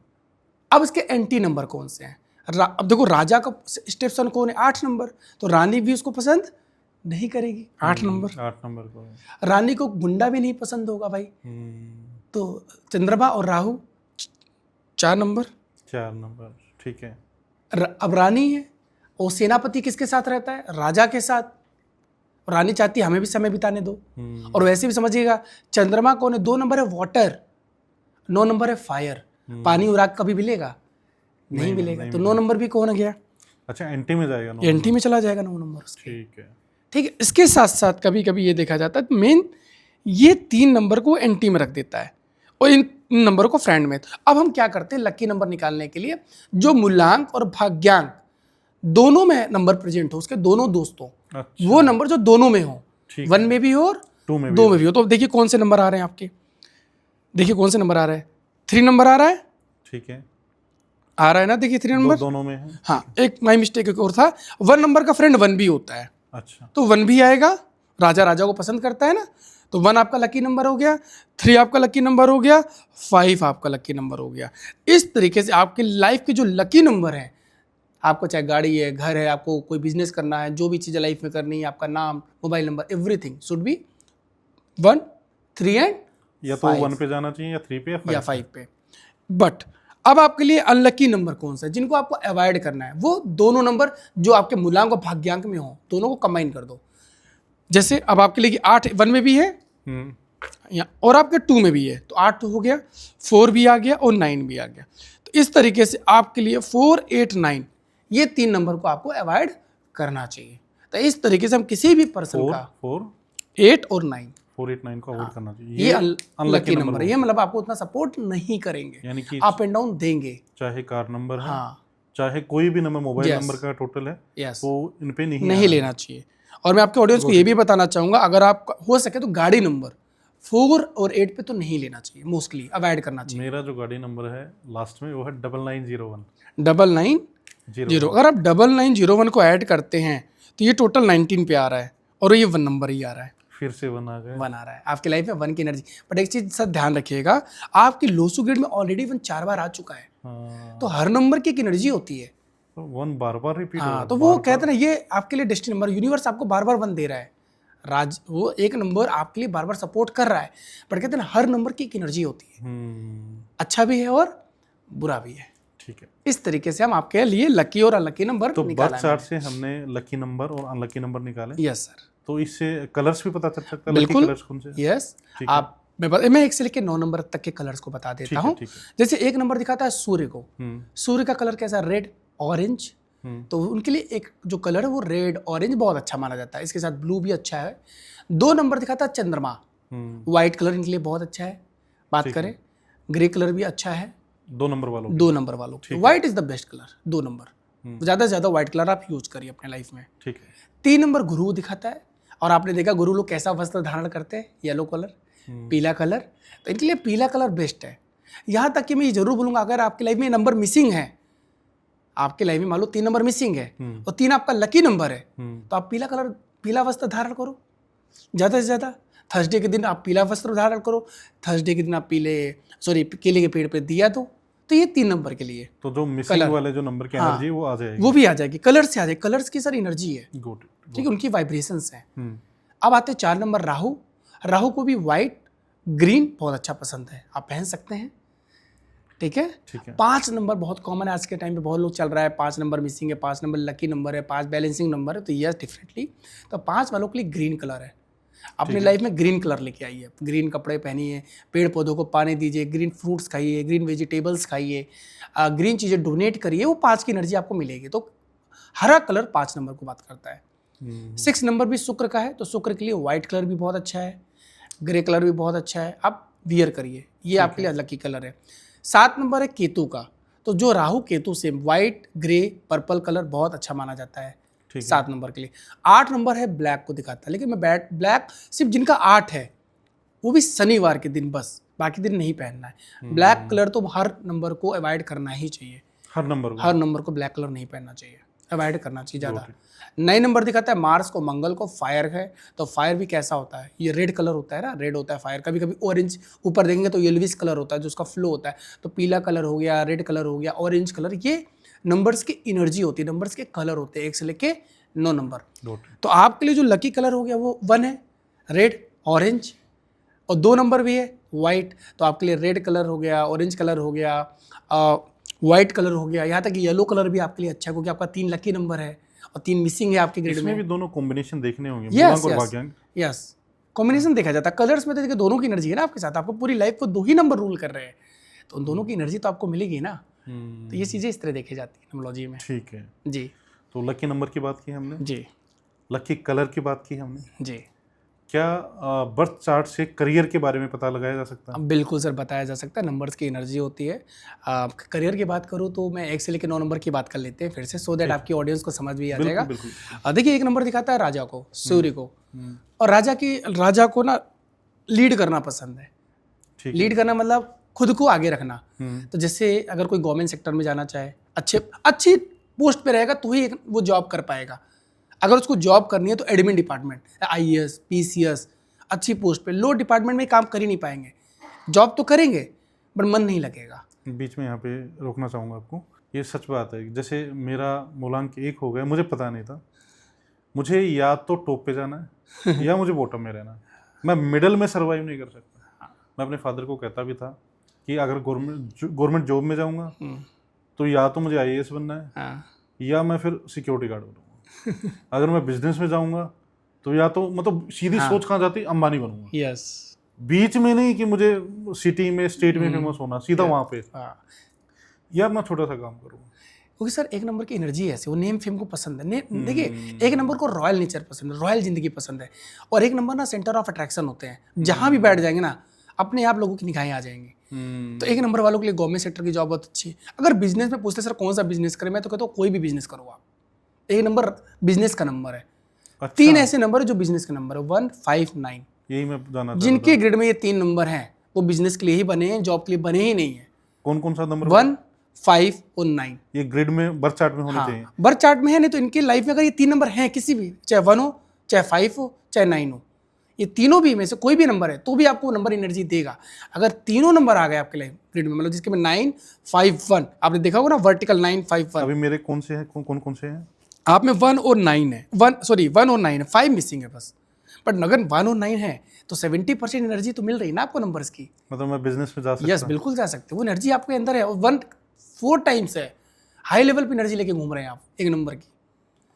अब इसके एंटी नंबर कौन से हैं, अब देखो राजा का स्टेप्सन कौन है, 8 नंबर, तो रानी भी उसको पसंद नहीं करेगी, 8 नंबर। 8 नंबर को रानी को गुंडा भी नहीं पसंद होगा भाई, तो चंद्रमा और राहु 4 नंबर। 4 नंबर, ठीक है। अब रानी है, और सेनापति किसके साथ रहता है, राजा के साथ। रानी चाहती है हमें भी समय बिताने दो। और वैसे भी समझिएगा चंद्रमा कौन है, 2 नंबर है वाटर, 9 नंबर है फायर। पानी और आग कभी मिलेगा, नहीं मिलेगा, तो 9 नंबर भी कौन आ गया, अच्छा एंटी में जाएगा, 9 एंटी में चला जाएगा 9 नंबर उसके। ठीक है। ठीक है। इसके साथ साथ कभी कभी ये देखा जाता है मेन ये 3 नंबर को एंटी में रख देता है और इन नंबर को फ्रेंड में। अब हम क्या करते हैं लकी नंबर निकालने के लिए, जो मूलांक और भाग्यांक दोनों में नंबर प्रेजेंट हो, उसके दोनों दोस्तों, अच्छा। वो नंबर जो दोनों में हो, ठीक 1 में भी हो और 2 में 2 में भी हो। तो देखिए कौन से नंबर आ रहे हैं आपके, देखिए कौन से नंबर आ रहा है, 3 नंबर आ रहा है, ठीक है, आ रहा है ना, देखिए 3 नंबर। दोनों में है। हाँ, एक माई मिस्टेक एक और था, 1 नंबर का फ्रेंड 1 भी होता है, अच्छा, तो 1 भी आएगा, राजा राजा को पसंद करता है ना, तो 1 आपका लकी नंबर हो गया, 3 आपका लकी नंबर हो गया, 5 आपका लकी नंबर हो गया। इस तरीके से आपकी लाइफ के जो लकी नंबर हैं, आपको चाहे गाड़ी है, घर है, आपको कोई बिजनेस करना है, जो भी चीज़ें लाइफ में करनी है, आपका नाम, mobile number, everything should be 1, 3 and या तो 1 पे जाना चाहिए या 3 पे या 5 पे। बट अब आपके लिए अनलकी नंबर कौन सा है जिनको आपको अवॉइड करना है, वो दोनों नंबर जो आपके मूलांक और भाग्यांक में हो, दोनों को कंबाइन कर दो। जैसे अब आपके लिए 8 1 में भी है और आपके 2 में भी है, तो 8 हो गया, 4 भी आ गया और 9 भी आ गया। तो इस तरीके से आपके लिए 4, 8, 9 ये 3 नंबर को आपको अवॉइड करना चाहिए। तो इस तरीके से हम किसी भी पर्सन का 8 और 9 4, 8, 9 को अवॉइड करना चाहिए। ये अनलकी नंबर है, ये मतलब आपको उतना सपोर्ट नहीं करेंगे, यानी कि अप एंड डाउन देंगे। चाहे कार नंबर है, हाँ, चाहे कोई भी नंबर मोबाइल Yes. नंबर का टोटल है, यस, तो इन पे नहीं नहीं लेना चाहिए। और मैं आपके ऑडियंस को ये भी बताना चाहूँगा, अगर आप हो सके तो गाड़ी नंबर 4 और 8 पे तो नहीं लेना चाहिए, मोस्टली अवॉइड करना चाहिए। मेरा जो गाड़ी नंबर है लास्ट में वो है 9901 9901। अगर आप 9901 को ऐड करते हैं तो ये टोटल 19 पे आ रहा है और ये 1 नंबर ही आ रहा है, फिर से 1 आ गया। 1 आ रहा है आपकी लाइफ में 1 की एनर्जी। बट एक चीज सर ध्यान रखिएगा, आपकी लोसू ग्रेड में ऑलरेडी 1 4 बार आ चुका है, हाँ, तो हर नंबर की एक एनर्जी होती है। तो 1 बार बार रिपीट हाँ, तो वो कहते हैं ना, ये आपके लिए डेस्टिनी नंबर, यूनिवर्स आपको बार बार 1 दे रहा है, वो एक नंबर आपके लिए बार बार सपोर्ट कर रहा है। बट कहते हैं ना, हर नंबर की एक एनर्जी होती है, अच्छा भी है और बुरा भी है। ठीक है, इस तरीके से हम आपके लिए लकी और अनलकी नंबर तो निकाला बर्थ चार्ट से हमने लकी नंबर और अनलकी नंबर निकाले। यस सर, तो इससे कलर्स भी पता चल सकता है, बिल्कुल। लकी कलर्स कौन से? यस, ठीक है। आप मैं 1 से लेकर 9 नंबर तक के कलर्स को बता देता हूँ। ठीक है। जैसे 1 नंबर दिखाता है सूर्य को, सूर्य का कलर कैसा, रेड ऑरेंज, तो उनके लिए एक जो कलर है वो रेड ऑरेंज बहुत अच्छा माना जाता है, इसके साथ ब्लू भी अच्छा है। 2 नंबर दिखाता है चंद्रमा, व्हाइट कलर इनके लिए बहुत अच्छा है। बात करें ग्रे कलर भी अच्छा है 2 नंबर वालों 2 नंबर वालों, white is the best colour, 2 number ज़्यादा से ज़्यादा व्हाइट कलर आप यूज करिए अपने लाइफ में। ठीक है। 3 नंबर गुरु दिखाता है, और आपने देखा गुरु लोग कैसा वस्त्र धारण करते हैं, येलो कलर, पीला कलर, तो इनके लिए पीला कलर बेस्ट है। यहाँ तक कि मैं ये जरूर बोलूँगा, अगर आपकी लाइफ में नंबर मिसिंग है, आपके लाइफ में मान लो 3 नंबर मिसिंग है और 3 आपका लकी नंबर है, तो आप पीला वस्त्र धारण करो ज़्यादा से ज़्यादा। थर्सडे के दिन आप पीला वस्त्र धारण करो, थर्सडे के दिन आप केले के पेड़ पे दिया दो, तो ये 3 नंबर के लिए। तो जो मिसिंग वाले जो नंबर की एनर्जी वो आ जाएगी, वो भी आ जाएगी, कलर से आ जाएगी, कलर्स की सर एनर्जी है, गुड, ठीक है, उनकी वाइब्रेशंस हैं। अब आते हैं 4 नंबर राहु, राहु को भी व्हाइट ग्रीन बहुत अच्छा पसंद है, आप पहन सकते हैं, ठीक है। 5 नंबर बहुत कॉमन है आज के टाइम पे, बहुत लोग चल रहा है 5 नंबर मिसिंग है, 5 नंबर लकी नंबर है, 5 बैलेंसिंग नंबर है, तो यस डेफिनेटली, तो 5 वालों के लिए ग्रीन कलर है। अपनी लाइफ में ग्रीन कलर लेके आइए, ग्रीन कपड़े पहनिए, पेड़ पौधों को पानी दीजिए, ग्रीन फ्रूट्स खाइए, ग्रीन वेजिटेबल्स खाइए, ग्रीन चीज़ें डोनेट करिए, वो 5 की एनर्जी आपको मिलेगी। तो हरा कलर 5 नंबर को बात करता है। 6 नंबर भी शुक्र का है, तो शुक्र के लिए व्हाइट कलर भी बहुत अच्छा है, ग्रे कलर भी बहुत अच्छा है, आप वियर करिए, ये आपके लिए लकी कलर है। 7 नंबर है केतु का, तो जो राहु केतु से व्हाइट ग्रे पर्पल कलर बहुत अच्छा माना जाता है 7 नंबर के लिए। 8 नंबर है ब्लैक को दिखाता है, लेकिन मैं ब्लैक सिर्फ जिनका 8 है वो भी शनिवार के दिन बस, बाकी दिन नहीं पहनना है। ब्लैक कलर तो हर नंबर को अवॉइड करना ही चाहिए, हर नंबर को ब्लैक कलर नहीं पहनना चाहिए, अवॉइड करना चाहिए ज़्यादा। 9 नंबर दिखाता है मार्स को, मंगल को, फायर है, तो फायर भी कैसा होता है, ये रेड कलर होता है ना, रेड होता है फायर, कभी कभी ऑरेंज ऊपर देखेंगे तो येलोविश कलर होता है जो उसका फ्लो होता है, तो पीला कलर हो गया, रेड कलर हो गया, ऑरेंज कलर, ये नंबर्स की एनर्जी होती है, नंबर्स के कलर होते हैं 1 से लेके 9 नंबर। तो आपके लिए जो लकी कलर हो गया वो 1 है, रेड ऑरेंज, और 2 नंबर भी है वाइट, तो आपके लिए रेड कलर हो गया, ऑरेंज कलर हो गया, वाइट कलर हो गया, यहाँ तक कि येलो कलर भी आपके लिए अच्छा है, क्योंकि आपका 3 लकी नंबर है और 3 मिसिंग है आपके ग्रेड में। इसमें भी दोनों कॉम्बिनेशन देखने होंगे, यस, कॉम्बिनेशन देखा जाता है। कलर्स में तो देखिए दोनों की एनर्जी है ना आपके साथ, आपको पूरी लाइफ को 2 ही नंबर रूल कर रहे हैं, तो उन दोनों की एनर्जी तो आपको मिलेगी ना, तो ये चीज़ें इस तरह देखी जाती है न्यूमरोलॉजी में। ठीक है जी, तो लकी नंबर की बात की हमने जी, लकी कलर की बात की हमने, जी। क्या बर्थ चार्ट से करियर के बारे में पता लगाया जा सकता है? बिल्कुल सर, बताया जा सकता है, नंबर्स की एनर्जी होती है। करियर की बात करूँ तो मैं 1 से लेकर 9 नंबर की बात कर लेते हैं फिर से, सो दैट आपकी ऑडियंस को समझ भी आ बिल्कुल जाएगा। बिल्कुल। देखिए, 1 नंबर दिखाता है राजा को, सूर्य को, और राजा को ना लीड करना पसंद है। ठीक है। लीड करना मतलब खुद को आगे रखना। हम्म, तो जैसे अगर कोई गवर्नमेंट सेक्टर में जाना चाहे, अच्छी पोस्ट पे रहेगा तो ही वो जॉब कर पाएगा। अगर उसको जॉब करनी है तो एडमिन डिपार्टमेंट, IAS, PCS, अच्छी पोस्ट पे, लो डिपार्टमेंट में काम कर ही नहीं पाएंगे। जॉब तो करेंगे बट मन नहीं लगेगा। बीच में यहाँ पे रोकना चाहूँगा आपको, ये सच बात है। जैसे मेरा मूलांक 1 हो गया, मुझे पता नहीं था, मुझे या तो टॉप पे जाना है या मुझे बॉटम में रहना है, मैं मिडल में सर्वाइव नहीं कर सकता। मैं अपने फादर को कहता भी था कि अगर गवर्नमेंट जॉब में जाऊँगा तो या तो मुझे IAS बनना है हाँ। या मैं फिर सिक्योरिटी गार्ड बनूंगा। अगर मैं बिजनेस में जाऊंगा तो या तो मतलब सीधी सोच कहाँ जाती, अंबानी बनूंगा। यस। बीच में नहीं कि मुझे सिटी में स्टेट में फेमस होना, सीधा वहां पे, या मैं छोटा सा काम करूंगा। क्योंकि सर 1 नंबर की एनर्जी ऐसी, वो नेम फेम को पसंद है। देखिए, 1 नंबर को रॉयल नेचर पसंद है, रॉयल जिंदगी पसंद है। और 1 नंबर ना सेंटर ऑफ अट्रैक्शन होते हैं, जहां भी बैठ जाएंगे ना अपने आप लोगों की निगाहें आ जाएंगी। तो 1 नंबर वालों के लिए गवर्नमेंट सेक्टर की जॉब बहुत अच्छी है। अगर बिजनेस में पूछते सर कौन सा बिजनेस करें, मैं तो कहता हूँ कोई भी बिजनेस करो आप। 1 नंबर बिजनेस का नंबर है। अच्छा, 3 ऐसे नंबर है जो बिजनेस का नंबर है, 1, 5, 9। यही मैं जानना चाहता जिनके ग्रिड में ये 3 नंबर हैं वो बिजनेस के लिए ही बने हैं, जॉब के लिए बने ही नहीं है। कौन कौन सा नंबर? 1, 5 और 9 ये ग्रिड में, बर्थ चार्ट में होने चाहिए। बर्थ चार्ट में है, नहीं तो इनकी लाइफ में अगर ये 3 नंबर हैं किसी भी, चाहे 1 हो, चाहे 5 हो, चाहे 9 हो, ये तीनों भी में से कोई भी नंबर है तो भी आपको नंबर एनर्जी देगा। अगर तीनों नंबर आ गए आपके लाइफ ग्रिड में, मतलब जिसके में 9, 5, 1, आपने देखा होगा ना वर्टिकल 9, 5, 1। अभी मेरे कौन से हैं, कौन से हैं? आप में 1 और 9 है, 1 और 9 है, 5 मिसिंग है बस। बट अगर 1 और 9 है तो 70% एनर्जी तो मिल रही है ना आपको नंबर्स की। मतलब मैं बिजनेस में जा सकता यस, बिल्कुल जा सकते हो, वो एनर्जी आपके अंदर है। और 1 4 टाइम्स है, हाई लेवल पे एनर्जी लेके घूम रहे हैं आप 1 नंबर की।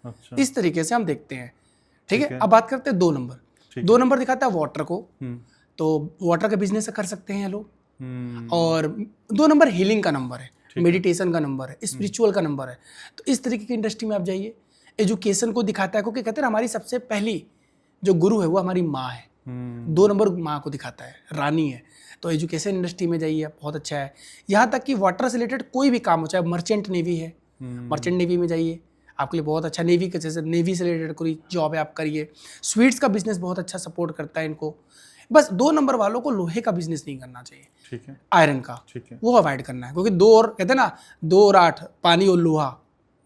अच्छा, इस तरीके से हम देखते हैं। ठीक ठीक है, है। अब बात करते हैं 2 नंबर। ठीक 2 नंबर दिखाता है वाटर को, हम्म, तो वाटर का बिजनेस कर सकते हैं लोग। हम्म, और 2 नंबर हीलिंग का नंबर है, मेडिटेशन का नंबर है, स्पिरिचुअल का नंबर है। तो इस तरीके की इंडस्ट्री में आप जाइए। एजुकेशन को दिखाता है, क्योंकि कहते हैं हमारी सबसे पहली जो गुरु है वो हमारी माँ है। 2 नंबर माँ को दिखाता है, रानी है। तो एजुकेशन इंडस्ट्री में जाइए, बहुत अच्छा है। यहाँ तक कि वाटर से रिलेटेड कोई भी काम हो, चाहे मर्चेंट नेवी है, मर्चेंट नेवी में जाइए, आपके लिए बहुत अच्छा। नेवी के जैसे नेवी से रिलेटेड कोई जॉब है आप करिए। स्वीट्स का बिजनेस बहुत अच्छा सपोर्ट करता है इनको। बस 2 नंबर वालों को लोहे का बिजनेस नहीं करना चाहिए, ठीक है, आयरन का, ठीक है। वो अवॉइड करना है। क्योंकि 2 और कहते हैं ना, 2 और 8 पानी और लोहा,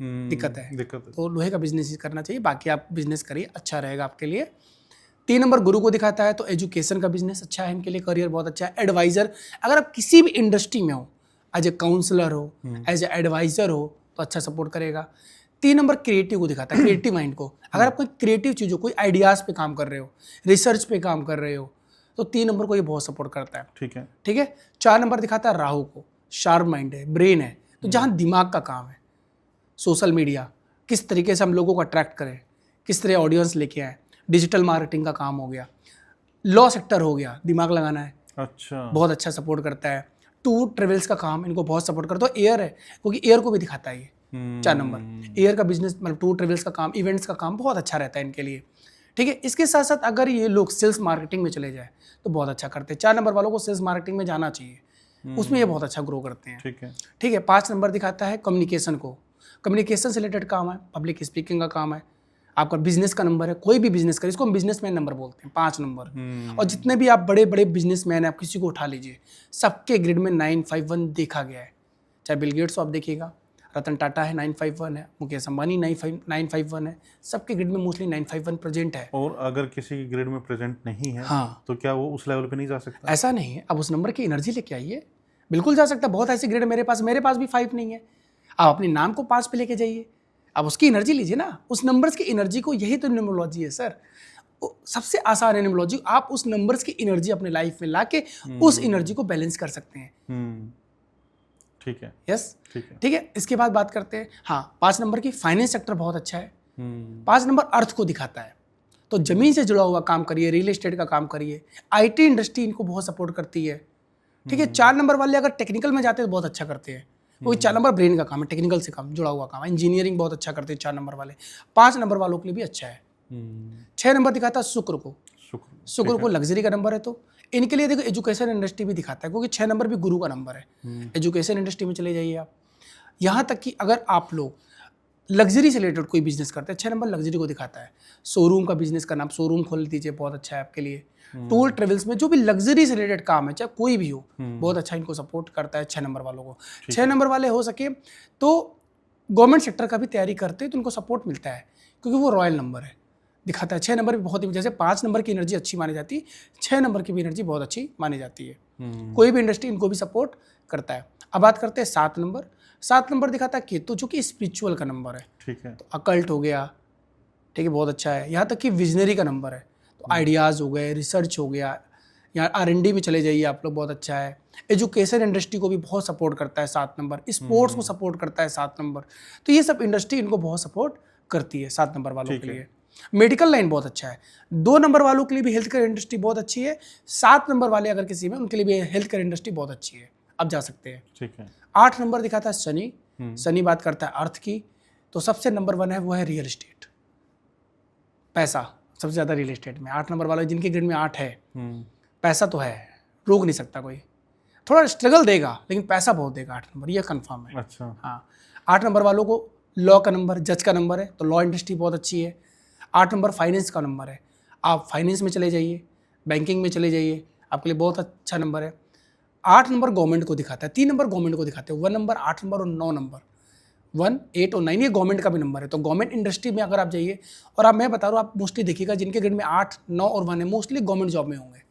दिक्कत है। दिक्कत है। तो लोहे का बिजनेस ही करना चाहिए, बाकी आप बिजनेस करिए, अच्छा रहेगा आपके लिए। 3 नंबर गुरु को दिखाता है, तो एजुकेशन का बिजनेस अच्छा है इनके लिए, करियर बहुत अच्छा है। एडवाइजर, अगर आप किसी भी इंडस्ट्री में हो, एज ए काउंसलर हो, एज ए एडवाइजर हो, तो अच्छा सपोर्ट करेगा। 3 नंबर क्रिएटिव को दिखाता है, क्रिएटिव माइंड को। अगर आप कोई क्रिएटिव चीज़ हो, कोई आइडियाज़ पे काम कर रहे हो, रिसर्च पे काम कर रहे हो, तो 3 नंबर को ये बहुत सपोर्ट करता है। ठीक है, ठीक है। 4 नंबर दिखाता है राहु को, शार्प माइंड है, ब्रेन है। तो जहाँ दिमाग का काम है, सोशल मीडिया, किस तरीके से हम लोगों को अट्रैक्ट करें, किस तरह ऑडियंस लेके आए, डिजिटल मार्केटिंग का काम हो गया, लॉ सेक्टर हो गया, दिमाग लगाना है, अच्छा, बहुत अच्छा सपोर्ट करता है। टूर ट्रेवल्स का काम इनको बहुत सपोर्ट करता है। एयर है, क्योंकि एयर को भी दिखाता है ये 4 नंबर। एयर का बिजनेस, मतलब टूर ट्रेवल्स का काम, इवेंट्स का काम बहुत अच्छा रहता है इनके लिए। ठीक है। इसके साथ साथ अगर ये लोग सेल्स मार्केटिंग में चले जाए तो बहुत अच्छा करते हैं। 4 नंबर वालों को सेल्स मार्केटिंग में जाना चाहिए, उसमें ये बहुत अच्छा ग्रो करते हैं। ठीक है, ठीक है। 5 नंबर दिखाता है कम्युनिकेशन को, कम्युनिकेशन से रिलेटेड काम है, पब्लिक स्पीकिंग का काम है। आपका बिजनेस का नंबर है, कोई भी बिजनेस करें, इसको हम बिजनेसमैन नंबर बोलते हैं, 5 नंबर। और जितने भी आप बड़े बड़े बिजनेसमैन हैं, आप किसी को उठा लीजिए, सबके ग्रिड में 951 देखा गया है। चाहे बिल गेट्स आप देखिएगा, रतन टाटा है 951 है, मुकेश अंबानी 951 है, सबके ग्रिड में मोस्टली 951 प्रेजेंट है। और अगर किसी की ग्रिड में प्रेजेंट नहीं है, हाँ, तो क्या वो उस लेवल पे नहीं जा सकता? ऐसा नहीं है, अब उस नंबर की एनर्जी लेके आइए, बिल्कुल जा सकता है। बहुत ऐसी ग्रिड मेरे पास भी 5 नहीं है। आप अपने नाम को 5 पे लेके जाइए, आप उसकी एनर्जी लीजिए ना, उस नंबर्स की एनर्जी को। यही तो न्यूमरोलॉजी है सर, सबसे आसान है न्यूमरोलॉजी। आप उस नंबर्स की एनर्जी अपने लाइफ में लाके उस एनर्जी को बैलेंस कर सकते हैं। ठीक है, यस, ठीक है, ठीक है। इसके बाद बात करते हैं, हाँ, 5 नंबर की फाइनेंस सेक्टर बहुत अच्छा है। 5 नंबर अर्थ को दिखाता है, तो जमीन से जुड़ा हुआ काम करिए, रियल एस्टेट का काम करिए, IT इंडस्ट्री इनको बहुत सपोर्ट करती है। ठीक है। 4 नंबर वाले अगर टेक्निकल में जाते हैं तो बहुत अच्छा करते हैं, क्योंकि 4 नंबर ब्रेन का काम है, टेक्निकल से काम जुड़ा हुआ काम है, इंजीनियरिंग बहुत अच्छा करते हैं 4 नंबर वाले। 5 नंबर वालों के लिए भी अच्छा है, 6 नंबर दिखाता है शुक्र को। शुक्र ठीक को लग्जरी का नंबर है, तो इनके लिए देखो एजुकेशन इंडस्ट्री भी दिखाता है, क्योंकि 6 नंबर भी गुरु का नंबर है। एजुकेशन इंडस्ट्री में चले जाइए आप। यहाँ तक कि अगर आप लोग लग्जरी से रिलेटेड कोई बिजनेस करते हैं, 6 नंबर लग्जरी को दिखाता है। शोरूम का बिजनेस करना, आप शोरूम खोल दीजिए, बहुत अच्छा है आपके लिए। टूर ट्रेवल्स में जो भी लग्जरी से रिलेटेड काम है, चाहे कोई भी हो, बहुत अच्छा इनको सपोर्ट करता है 6 नंबर वालों को। 6 नंबर वाले हो सके तो गवर्नमेंट सेक्टर का भी तैयारी करते हैं तो उनको सपोर्ट मिलता है, क्योंकि वो रॉयल नंबर है, दिखाता है। 6 नंबर भी बहुत ही, जैसे 5 नंबर की एनर्जी अच्छी मानी जाती है, 6 नंबर की भी एनर्जी बहुत अच्छी मानी जाती है। कोई भी इंडस्ट्री इनको भी सपोर्ट करता है। अब बात करते हैं 7 नंबर। 7 नंबर दिखाता है केतु, जो कि स्पिरिचुअल का नंबर है। ठीक है। तो अकल्ट हो गया, ठीक है, बहुत अच्छा है। यहाँ तक कि विजनरी का नंबर है, तो आइडियाज़ हो गए, रिसर्च हो गया, यहाँ R&D में चले जाइए आप लोग, बहुत अच्छा है। एजुकेशन इंडस्ट्री को भी बहुत सपोर्ट करता है 7 नंबर। स्पोर्ट्स को सपोर्ट करता है 7 नंबर। तो ये सब इंडस्ट्री इनको बहुत सपोर्ट करती है 7 नंबर वालों के लिए। मेडिकल लाइन बहुत अच्छा है। 2 नंबर वालों के लिए भी हेल्थ केयर इंडस्ट्री बहुत अच्छी है। 7 नंबर वाले अगर किसी में, उनके लिए भी हेल्थ केयर इंडस्ट्री बहुत अच्छी है, अब जा सकते हैं। ठीक है। 8 नंबर दिखाता है शनि। शनि बात करता है अर्थ की, तो सबसे नंबर 1 है वो है रियल एस्टेट, पैसा सबसे ज़्यादा रियल एस्टेट में। 8 नंबर वाले जिनके ग्रिड में 8 है, पैसा तो है, रोक नहीं सकता कोई। थोड़ा स्ट्रगल देगा लेकिन पैसा बहुत देगा 8 नंबर, ये कंफर्म है। अच्छा। हाँ, 8 नंबर वालों को लॉ का नंबर, जज का नंबर है, तो लॉ इंडस्ट्री बहुत अच्छी है। 8 नंबर फाइनेंस का नंबर है, आप फाइनेंस में चले जाइए, बैंकिंग में चले जाइए, आपके लिए बहुत अच्छा नंबर है। 8 नंबर गवर्नमेंट को दिखाता है, 3 नंबर गवर्नमेंट को दिखाते हैं। 1 नंबर, 8 नंबर और 9 नंबर, 1, 8 और 9 ये गवर्नमेंट का भी नंबर है। तो गवर्नमेंट इंडस्ट्री में अगर आप जाइए, और आप, मैं बता रहा हूँ, आप मोस्टली देखिएगा जिनके ग्रेड में 8, 9 और 1 है, मोस्टली गवर्नमेंट जॉब में होंगे।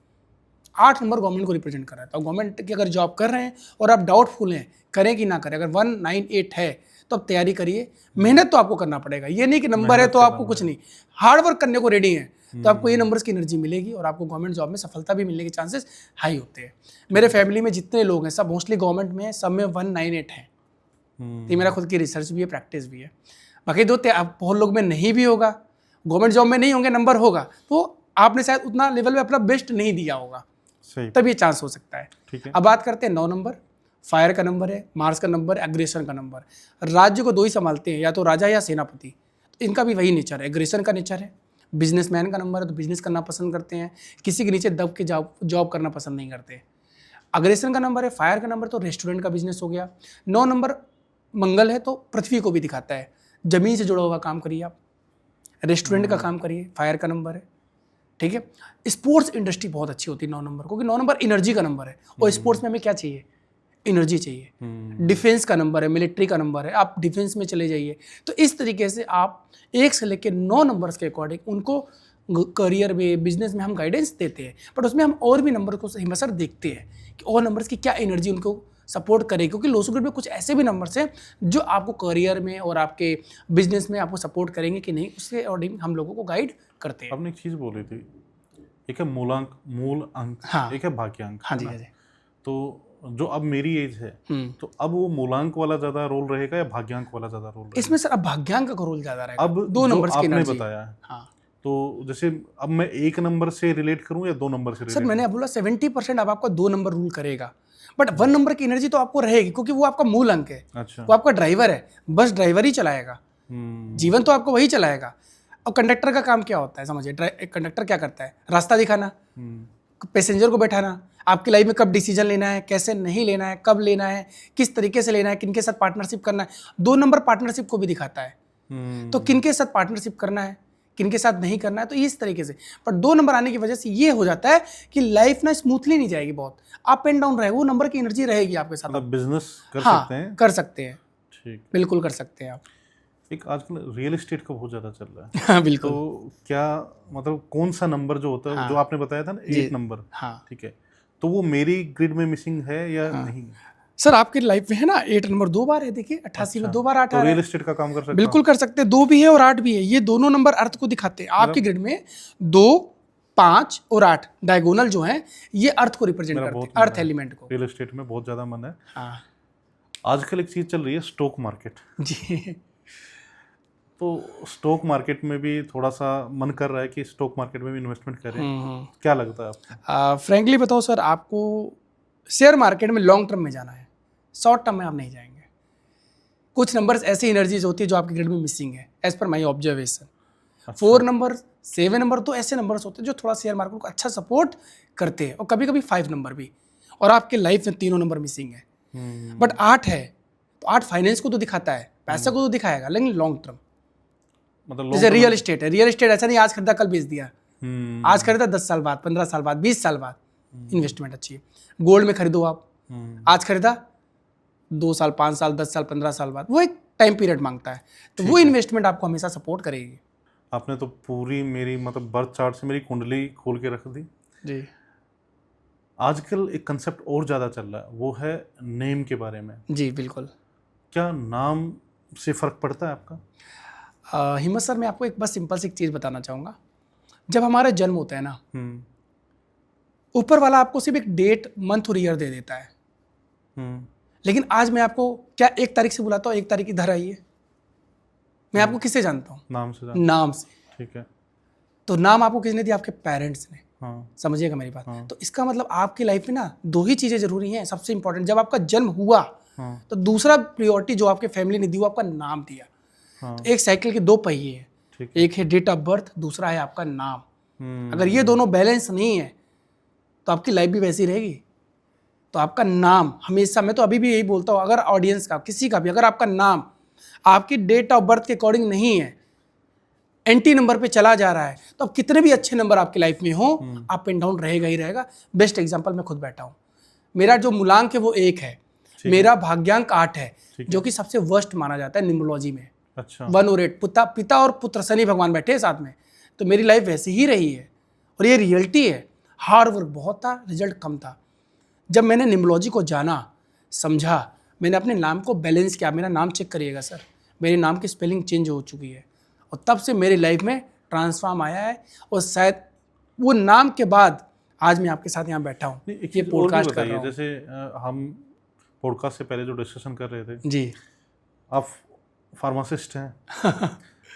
8 नंबर गवर्नमेंट को रिप्रेजेंट कर रहा है। तो गवर्नमेंट की अगर जॉब कर रहे हैं और आप डाउटफुल हैं करें कि ना करें, अगर 1, 9, 8 है तो आप तैयारी करिए। मेहनत तो आपको करना पड़ेगा, ये नहीं कि नंबर है तो आपको कुछ नहीं, हार्ड वर्क करने को रेडी है तो आपको ये नंबर्स की एनर्जी मिलेगी और आपको गवर्नमेंट जॉब में सफलता भी मिलने के चांसेस हाई होते हैं। मेरे फैमिली में जितने लोग हैं सब मोस्टली गवर्नमेंट में हैं, सब में 1, 9, 8 है। तो ये मेरा खुद की रिसर्च भी है, प्रैक्टिस भी है। बाकी बहुत लोग में नहीं भी होगा, गवर्नमेंट जॉब में नहीं होंगे, नंबर होगा तो आपने शायद उतना लेवल में अपना बेस्ट नहीं दिया होगा, तब ये चांस हो सकता है। ठीक है। अब बात करते हैं 9 नंबर, फायर का नंबर है, मार्स का नंबर, एग्रेशन का नंबर। राज्य को 2 ही संभालते हैं, या तो राजा या सेनापति। तो इनका भी वही नेचर है, एग्रेशन का नेचर है। बिजनेसमैन का नंबर है, तो बिजनेस करना पसंद करते हैं, किसी के नीचे दब के जॉब करना पसंद नहीं करते। अग्रेशन का नंबर है, फायर का नंबर, तो रेस्टोरेंट का बिजनेस हो गया। 9 नंबर मंगल है, तो पृथ्वी को भी दिखाता है, जमीन से जुड़ा हुआ काम करिए आप, रेस्टोरेंट का काम करिए, फायर का नंबर है। ठीक है। स्पोर्ट्स इंडस्ट्री बहुत अच्छी होती है 9 नंबर, क्योंकि 9 नंबर एनर्जी का नंबर है, और स्पोर्ट्स में हमें क्या चाहिए, एनर्जी चाहिए। डिफेंस का नंबर है, मिलिट्री का नंबर है, आप डिफेंस में चले जाइए। तो इस तरीके से आप 1 से लेकर 9 नंबर्स के अकॉर्डिंग उनको करियर में, बिजनेस में हम गाइडेंस देते हैं, बट उसमें हम और भी नंबर को हिम्मत देखते हैं कि और नंबर्स की क्या एनर्जी उनको सपोर्ट करे, क्योंकि लोसो ग्रिड में कुछ ऐसे भी नंबर्स हैं जो आपको करियर में और आपके बिजनेस में आपको सपोर्ट करेंगे कि नहीं, उसके अकॉर्डिंग हम लोगों को गाइड करते हैं। आपने एक चीज़ बोली थी, एक है मूल अंक, हाँ, एक है भाग्यांक। हाँ जी, हाँ जी। तो जो अब मेरी एज है, तो अब वो मूलांक वाला ज्यादा रोल रहेगा या भाग्यांक वाला ज्यादा रोल रहेगा? इसमें सर अब भाग्यांक का रोल ज्यादा रहेगा। अब 2 नंबर्स की आपने एनर्जी बताया, हाँ। तो जैसे अब मैं 1 नंबर से रिलेट करूं या 2 नंबर से सर रिलेट? मैंने बोला 70% अब आपका 2 नंबर रूल करेगा, बट 1 नंबर की एनर्जी तो आपको रहेगी, क्योंकि वो आपका मूल अंक है। अच्छा। वो आपका ड्राइवर है, बस ड्राइवर ही चलाएगा, जीवन तो आपको वही चलाएगा। और कंडक्टर का काम क्या होता है समझिए, कंडक्टर क्या करता है, रास्ता दिखाना, पैसेंजर को बैठाना, आपकी लाइफ में कब डिसीजन लेना है, कैसे नहीं लेना है, कब लेना है, किस तरीके से लेना है, किनके साथ पार्टनरशिप करना है। 2 नंबर पार्टनरशिप को भी दिखाता है, तो किनके साथ पार्टनरशिप करना है, किनके साथ नहीं करना है, तो इस तरीके से। पर 2 नंबर आने की वजह से ये हो जाता है कि लाइफ ना स्मूथली नहीं जाएगी, बहुत अप एंड डाउन रहेगा, वो नंबर की एनर्जी रहेगी आपके साथ। मतलब बिजनेस कर हाँ, सकते हैं? कर सकते हैं, ठीक, बिल्कुल कर सकते हैं आप। एक आजकल रियल एस्टेट का बहुत ज्यादा चल रहा है। हाँ बिल्कुल। तो क्या मतलब कौन सा नंबर जो होता है, हाँ, जो आपने बताया था ना 8 नंबर, हाँ, ठीक है, तो वो मेरी ग्रिड में मिसिंग है या नहीं? सर आपकी लाइफ में है ना 8 नंबर 2 बार है, देखिए 88 में 2 बार 8 तो आ रहा रियल है। एस्टेट का काम कर सकते बिल्कुल कर सकते हैं, 2 भी है और 8 भी है, ये दोनों नंबर अर्थ को दिखाते हैं। आपके ग्रिड में 2, 5 और 8 डायगोनल जो है ये अर्थ को रिप्रेजेंट करते हैं, अर्थ एलिमेंट को। रियल एस्टेट में बहुत ज्यादा मन है। हाँ आजकल एक चीज चल रही है, स्टॉक मार्केट जी। तो स्टॉक मार्केट में भी थोड़ा सा मन कर रहा है कि स्टॉक मार्केट में भी इन्वेस्टमेंट करें। क्या लगता है आपको? फ्रेंकली बताओ सर, आपको शेयर मार्केट में लॉन्ग टर्म में जाना है, शॉर्ट टर्म में आप नहीं जाएंगे। कुछ नंबर्स ऐसी एनर्जीज होती है जो आपके ग्रिड में मिसिंग है, as per my observation. 4 number 7 number तो ऐसे नंबर्स होते हैं जो थोड़ा शेयर मार्केट को अच्छा सपोर्ट करते हैं, और कभी कभी 5 नंबर भी, और आपके लाइफ में तीनों नंबर मिसिंग है। बट 8 है तो 8 फाइनेंस को तो दिखाता है, पैसे को तो दिखाएगा, लेकिन लॉन्ग टर्म, मतलब जैसे रियल एस्टेट है, रियल एस्टेट ऐसा नहीं आज खरीदा कल बेच दिया, आज खरीदा 10 साल बाद, 15 साल बाद, 20 साल बाद, इन्वेस्टमेंट अच्छी है। गोल्ड में खरीदो आप, आज खरीदा 2 साल, 5 साल, 10 साल, 15 साल बाद, वो एक टाइम पीरियड मांगता है, तो वो इन्वेस्टमेंट आपको हमेशा सपोर्ट करेगी। आपने तो पूरी मेरी मतलब बर्थ चार्ट से मेरी कुंडली खोल के रख दी जी। आजकल एक कंसेप्ट और ज़्यादा चल रहा है, वो है नेम के बारे में। जी बिल्कुल। क्या नाम से फ़र्क पड़ता है आपका? हिम्मत सर, मैं आपको एक बस सिंपल सी एक चीज़ बताना चाहूँगा। जब हमारा जन्म होता है ना, ऊपर वाला आपको सिर्फ एक डेट, मंथ और ईयर दे देता है, लेकिन आज मैं आपको क्या 1 तारीख से बुलाता हूँ, 1 तारीख इधर आइए, मैं आपको किससे जानता हूँ? नाम से नाम से। ठीक है। तो नाम आपको किसने दिया? आपके पेरेंट्स ने। हाँ। समझिएगा मेरी बात। तो इसका मतलब आपकी लाइफ में ना 2 ही चीज़ें जरूरी हैं, सबसे इंपॉर्टेंट। जब आपका जन्म हुआ तो दूसरा प्रायोरिटी जो आपके फैमिली ने दी वो आपका नाम दिया। तो एक साइकिल के 2 पहिए हैं, एक है डेट ऑफ बर्थ, दूसरा है आपका नाम। अगर ये दोनों बैलेंस नहीं है तो आपकी लाइफ भी वैसी रहेगी। तो आपका नाम हमेशा, मैं तो अभी भी यही बोलता हूँ, अगर ऑडियंस का किसी का भी अगर आपका नाम आपकी डेट ऑफ बर्थ के अकॉर्डिंग नहीं है, एंटी नंबर पे चला जा रहा है, तो अब कितने भी अच्छे नंबर आपकी लाइफ में हो, अप एंड डाउन रहेगा ही रहेगा। बेस्ट एग्जांपल मैं खुद बैठा हूँ, मेरा जो मूलांक है वो 1 है, मेरा भाग्यांक 8 है, जो कि सबसे वर्स्ट माना जाता है न्यूमरोलॉजी में। अच्छा। 1 और 8, पिता और पुत्र शनि भगवान बैठे हैं साथ में। तो मेरी लाइफ वैसी ही रही है और ये रियलिटी है। हार्ड वर्क बहुत था, रिजल्ट कम था। जब मैंने न्यूमरोलॉजी को जाना, समझा, मैंने अपने नाम को बैलेंस किया। मेरा नाम चेक करिएगा सर, मेरे नाम की स्पेलिंग चेंज हो चुकी है और तब से मेरी लाइफ में ट्रांसफॉर्म आया है। और शायद वो नाम के बाद आज मैं आपके साथ यहाँ बैठा हूँ, ये पॉडकास्ट कर रहा हूँ। जैसे हम पॉडकास्ट से पहले जो डिस्कशन कर रहे थे जी, आप फार्मासिस्ट हैं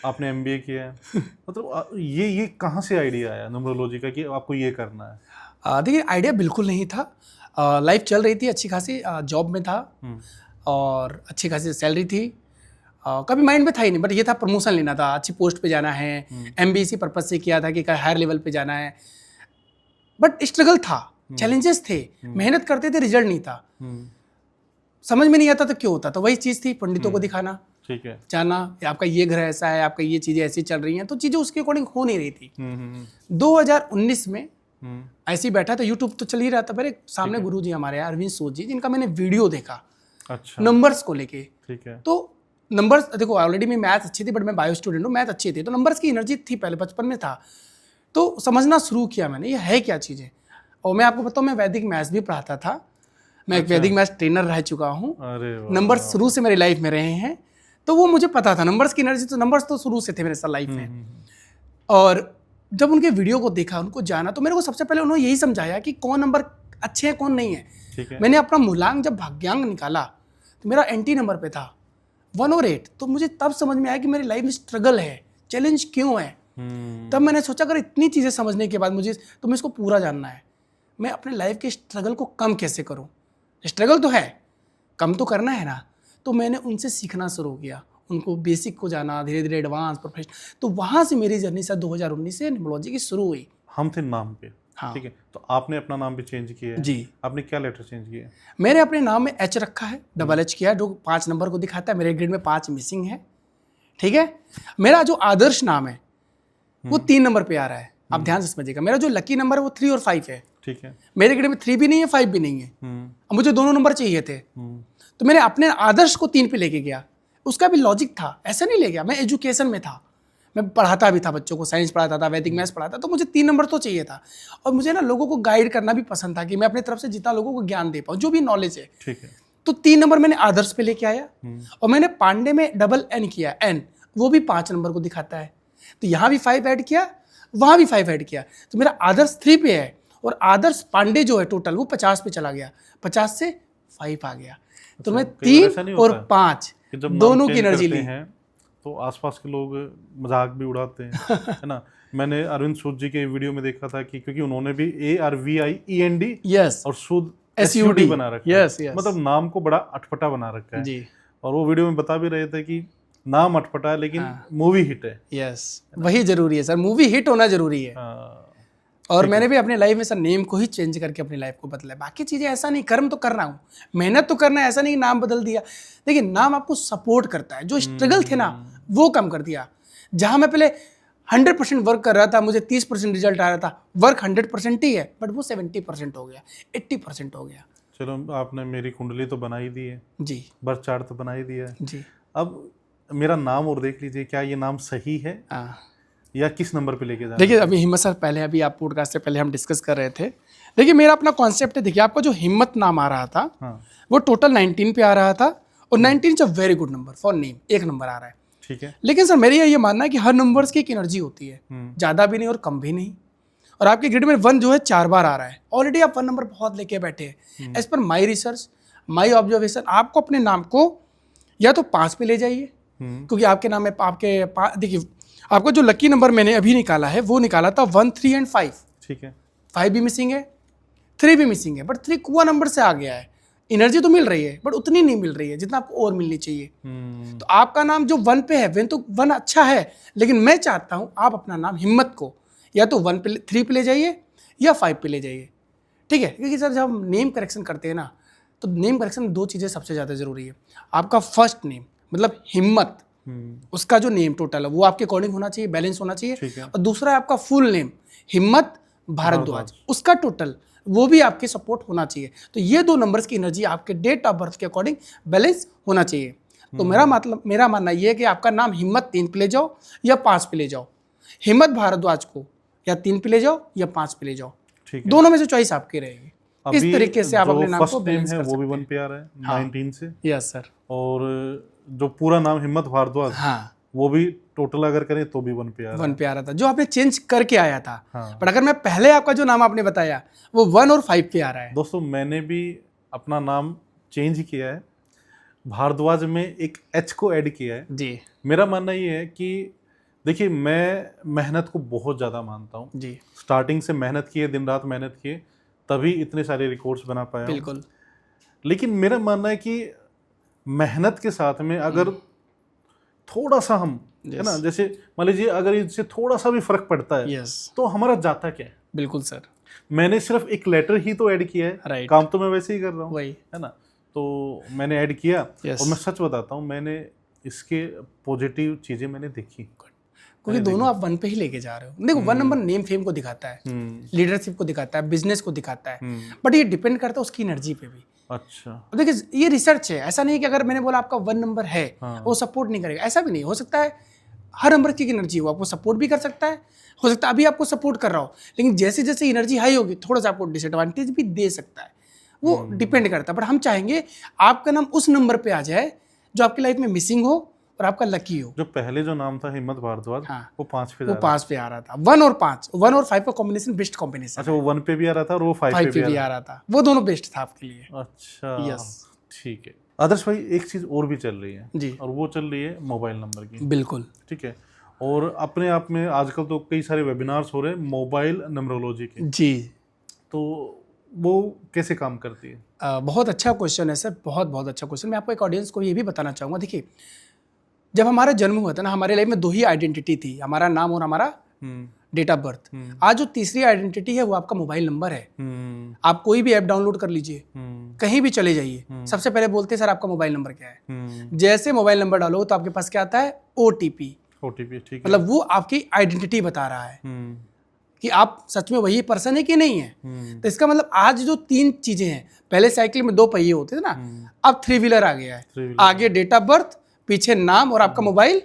आपने एमबीए किया है, मतलब ये कहाँ से आइडिया आया न्यूमरोलॉजी का कि आपको ये करना है? देखिए, आइडिया बिल्कुल नहीं था। लाइफ चल रही थी अच्छी खासी, जॉब में था और अच्छी खासी सैलरी थी। कभी माइंड में था ही नहीं, बट ये था प्रमोशन लेना था, अच्छी पोस्ट पे जाना है। एमबीए पर्पज से किया था कि हायर लेवल पे जाना है, बट स्ट्रगल था, चैलेंजेस थे, मेहनत करते थे, रिजल्ट नहीं था। समझ में नहीं आता था क्यों होता, तो वही चीज़ थी, पंडितों को दिखाना, ठीक है, जाना, आपका ये ग्रह ऐसा है, आपका ये चीज़ें ऐसी चल रही हैं, तो चीज़ें उसके अकॉर्डिंग हो नहीं रही थी। 2019 में ऐसे ही बैठा था, यूट्यूब तो चल ही रहा था, मेरे सामने गुरु जी हमारे अरविंद सोच जी, जिनका मैंने वीडियो देखा। अच्छा। नंबर्स को लेके। ठीक है। तो नंबर्स देखो, ऑलरेडी मैं मैथ अच्छी थी, बट मैं बायो स्टूडेंट हूँ, मैथ अच्छी थी, तो नंबर्स की एनर्जी थी, पहले बचपन में था, तो समझना शुरू किया मैंने, ये है क्या चीज़ें। और मैं आपको बताऊँ, मैं वैदिक मैथ्स भी पढ़ाता था, मैं एक वैदिक मैथ्स ट्रेनर रह चुका हूँ। नंबर्स शुरू से मेरी लाइफ में रहे हैं, तो वो मुझे पता था नंबर्स की एनर्जी, तो नंबर्स तो शुरू से थे मेरे साथ लाइफ में। और जब उनके वीडियो को देखा, उनको जाना, तो मेरे को सबसे पहले उन्होंने यही समझाया कि कौन नंबर अच्छे हैं, कौन नहीं है। मैंने अपना मूलांक जब भाग्यांक निकाला तो मेरा एंटी नंबर पे था 1 और 8, तो मुझे तब समझ में आया कि मेरी लाइफ में स्ट्रगल है, चैलेंज क्यों है। तब मैंने सोचा अगर इतनी चीज़ें समझने के बाद मुझे तो मैं इसको पूरा जानना है, मैं अपने लाइफ के स्ट्रगल को कम कैसे करूँ। स्ट्रगल तो है, कम तो करना है ना। तो मैंने उनसे सीखना शुरू किया, उनको बेसिक को जाना, धीरे धीरे एडवांस, प्रोफेशनल। तो वहाँ से मेरी जर्नी शायद 2019 से न्यूमरोलॉजी की शुरू हुई। हम थे नाम पे, हाँ। ठीक है, तो आपने अपना नाम भी चेंज किया है? जी। आपने क्या लेटर चेंज किया है? मैंने अपने नाम में H रखा है, डबल H किया है, जो 5 नंबर को दिखाता है। मेरे ग्रेड में 5 मिसिंग है, ठीक है। मेरा जो आदर्श नाम है वो 3 नंबर पे आ रहा है, आप ध्यान से समझिएगा। मेरा जो लकी नंबर है वो 3 और 5 है, ठीक है। मेरे ग्रेड में 3 भी नहीं है, 5 भी नहीं है। अब मुझे दोनों नंबर चाहिए थे, तो मैंने अपने आदर्श को 3 पे लेके गया। उसका भी लॉजिक था, ऐसा नहीं ले गया। मैं एजुकेशन में था, मैं पढ़ाता भी था बच्चों को, साइंस पढ़ाता था, वैदिक मैथ्स पढ़ाता, तो मुझे 3 नंबर तो चाहिए था। और मुझे ना लोगों को गाइड करना भी पसंद था कि मैं अपनी तरफ से जितना लोगों को ज्ञान दे पाऊँ, जो भी नॉलेज है। ठीक है। तो 3 नंबर मैंने आदर्श पे लेके आया और मैंने पांडे में डबल N किया, N वो भी 5 नंबर को दिखाता है। तो यहाँ भी 5 ऐड किया, वहाँ भी 5 ऐड किया, तो मेरा आदर्श 3 पे है और आदर्श पांडे जो है टोटल वो 50 पे चला गया, 50 से 5 आ गया। तो मैं 3 और 5 दोनों की एनर्जी ली हैं, तो आसपास के लोग मजाक भी उड़ाते हैं है ना। मैंने अरविंद सूद जी के वीडियो में देखा था कि क्योंकि उन्होंने भी ARVIEND यस और सूद SUD बना रखा है, मतलब नाम को बड़ा अटपटा बना रखा है जी। और वो वीडियो में बता भी रहे थे कि नाम अटपटा है लेकिन मूवी हिट है। यस, वही जरूरी है सर, मूवी हिट होना जरूरी है। और मैंने भी अपने लाइफ में सर नेम को ही चेंज करके अपनी लाइफ को बदला है। बाकी चीज़ें ऐसा नहीं, कर्म तो कर रहा हूँ, मेहनत तो करना है, ऐसा नहीं कि नाम बदल दिया। देखिए नाम आपको सपोर्ट करता है, जो स्ट्रगल थे ना वो कम कर दिया। जहाँ मैं पहले 100% वर्क कर रहा था, मुझे 30% रिजल्ट आ रहा था, वर्क 100% ही है, बट वो 70% हो गया, 80% हो गया। चलो आपने मेरी कुंडली तो बना ही दी है जी, बर्थ चार्ट तो बना ही दिया है जी। अब मेरा नाम और देख लीजिए, क्या ये नाम सही है हाँ, या किस नंबर पे लेके जाना? देखिए अभी हिम्मत सर, पहले अभी आप पॉडकास्ट से पहले हम डिस्कस कर रहे थे। देखिए मेरा अपना कॉन्सेप्ट है, देखिए आपका जो हिम्मत नाम आ रहा था हाँ वो टोटल 19 पे आ रहा था, और 19 is a very good number for name, एक नंबर आ रहा है। ठीक है। लेकिन सर मेरा ये मानना है कि हर नंबर्स की एक एनर्जी होती है, ज़्यादा भी नहीं और कम भी नहीं। और आपके ग्रिड में 1 जो है 4 बार आ रहा है, ऑलरेडी आप 1 नंबर बहुत लेके बैठे हैं। As per my research, my observation, आपको अपने नाम को या तो 5 पे ले जाइए, क्योंकि आपके नाम में देखिए आपको जो लकी नंबर मैंने अभी निकाला है वो निकाला था 1, 3 एंड 5। ठीक है। 5 भी मिसिंग है, 3 भी मिसिंग है, बट 3 कुआ नंबर से आ गया है। एनर्जी तो मिल रही है बट उतनी नहीं मिल रही है जितना आपको और मिलनी चाहिए। तो आपका नाम जो 1 पे है, वन तो 1 अच्छा है, लेकिन मैं चाहता हूं आप अपना नाम हिम्मत को या तो 1 पे 3 पे ले जाइए या 5 पे ले जाइए। ठीक है, क्योंकि सर जब हम नेम करेक्शन करते हैं ना, तो नेम करेक्शन में 2 चीज़ें सबसे ज़्यादा ज़रूरी है। आपका फर्स्ट नेम मतलब हिम्मत, उसका जो नेम टोटल है वो आपके अकॉर्डिंग होना चाहिए, बैलेंस होना चाहिए। और दूसरा है आपका फुल नेम हिम्मत भारद्वाज, उसका टोटल वो भी आपके सपोर्ट होना चाहिए। तो ये 2 नंबर्स की एनर्जी आपके डेट ऑफ बर्थ के अकॉर्डिंग बैलेंस होना चाहिए। तो मेरा मानना ये है कि आपका नाम हिम्मत 3 पे ले जाओ या 5 पे ले जाओ, हिम्मत भारद्वाज को या 3 पे ले जाओ या 5 पे ले जाओ, दोनों में से चॉइस आपकी रहेगी। इस तरीके से आप अपने नाम को बैलेंस कर सकते हैं। वो भी 1 पे आ रहा है 19 से। Yes sir. और जो पूरा नाम हिम्मत भारद्वाज, हाँ, वो भी टोटल अगर करें तो भी 1 पे आ रहा है। 1 पे आ रहा था, जो आपने चेंज करके आया था। हाँ। बट अगर मैं पहले आपका जो नाम आपने बताया वो 1 और 5 पे आ रहा है। दोस्तों मैंने भी अपना नाम चेंज किया है, भारद्वाज में एक एच को ऐड किया है जी। मेरा मानना ये है कि देखिए मैं मेहनत को बहुत ज़्यादा मानता हूँ जी, स्टार्टिंग से मेहनत की है, दिन रात मेहनत की है, तभी इतने सारे रिकॉर्ड्स बना पाया हूँ। बिल्कुल। लेकिन मेरा मानना है कि मेहनत के साथ में अगर थोड़ा सा हम है ना, जैसे मान लीजिए अगर इससे थोड़ा सा भी फर्क पड़ता है यस, तो हमारा जाता क्या है। बिल्कुल सर। मैंने सिर्फ एक लेटर ही तो ऐड किया है, राइट, काम तो मैं वैसे ही कर रहा हूँ, वही है ना। तो मैंने ऐड किया Yes. और मैं सच बताता हूँ मैंने इसके पॉजिटिव चीज़ें मैंने देखी, क्योंकि दोनों आप 1 पे ही लेके जा रहे हो। देखो 1 नंबर नेम फेम को दिखाता है, लीडरशिप को दिखाता है, बिजनेस को दिखाता है, बट ये डिपेंड करता है उसकी एनर्जी पे भी। अच्छा। अब देखिए ये रिसर्च है, ऐसा नहीं है कि अगर मैंने बोला आपका 1 नंबर है वो सपोर्ट नहीं करेगा, ऐसा भी नहीं हो सकता है। हर नंबर की एनर्जी हो आपको सपोर्ट भी कर सकता है, हो सकता है अभी आपको सपोर्ट कर रहा हो, लेकिन जैसे जैसे एनर्जी हाई होगी थोड़ा सा आपको डिसएडवांटेज भी दे सकता है, वो डिपेंड करता है। बट हम चाहेंगे आपका नाम उस नंबर पे आ जाए जो आपकी लाइफ में मिसिंग हो और आपका लकी हो। जो पहले जो नाम था हिम्मत भारद्वाज, हाँ, वो 5 पे वो 5 पे आ रहा था। 1 और 5, 1 और 5 का कॉम्बिनेशन बेस्ट कॉम्बिनेशन। अच्छा, वो 1 पे भी आ रहा था और वो 5 पे भी आ रहा था, वो दोनों बेस्ट था आपके लिए। अच्छा, यस, ठीक है। आदर्श भाई एक चीज़ और भी चल रही है जी, और वो चल रही है मोबाइल नंबर की। बिल्कुल। ठीक है, और अपने आप में आजकल तो कई सारे वेबिनार्स हो रहे हैं मोबाइल न्यूमरोलॉजी के, जी। तो वो कैसे काम करती है? बहुत अच्छा क्वेश्चन है सर, बहुत बहुत अच्छा क्वेश्चन। मैं आपको एक ऑडियंस को ये भी बताना चाहूँगा। देखिए जब हमारा जन्म हुआ था ना, हमारे लाइफ में 2 ही आइडेंटिटी थी, हमारा नाम और हमारा डेट ऑफ बर्थ। आज जो तीसरी आइडेंटिटी है वो आपका मोबाइल नंबर है। आप कोई भी ऐप डाउनलोड कर लीजिए, कहीं भी चले जाइए, सबसे पहले बोलते हैं सर आपका मोबाइल नंबर क्या है। जैसे मोबाइल नंबर डालो तो आपके पास क्या आता है, OTP। ठीक है, मतलब वो आपकी आइडेंटिटी बता रहा है कि आप सच में वही पर्सन है कि नहीं है। तो इसका मतलब आज जो 3 चीजें हैं, पहले साइकिल में 2 पहिए होते थे ना, अब 3 व्हीलर आ गया है। आगे डेट ऑफ बर्थ, पीछे नाम और आपका मोबाइल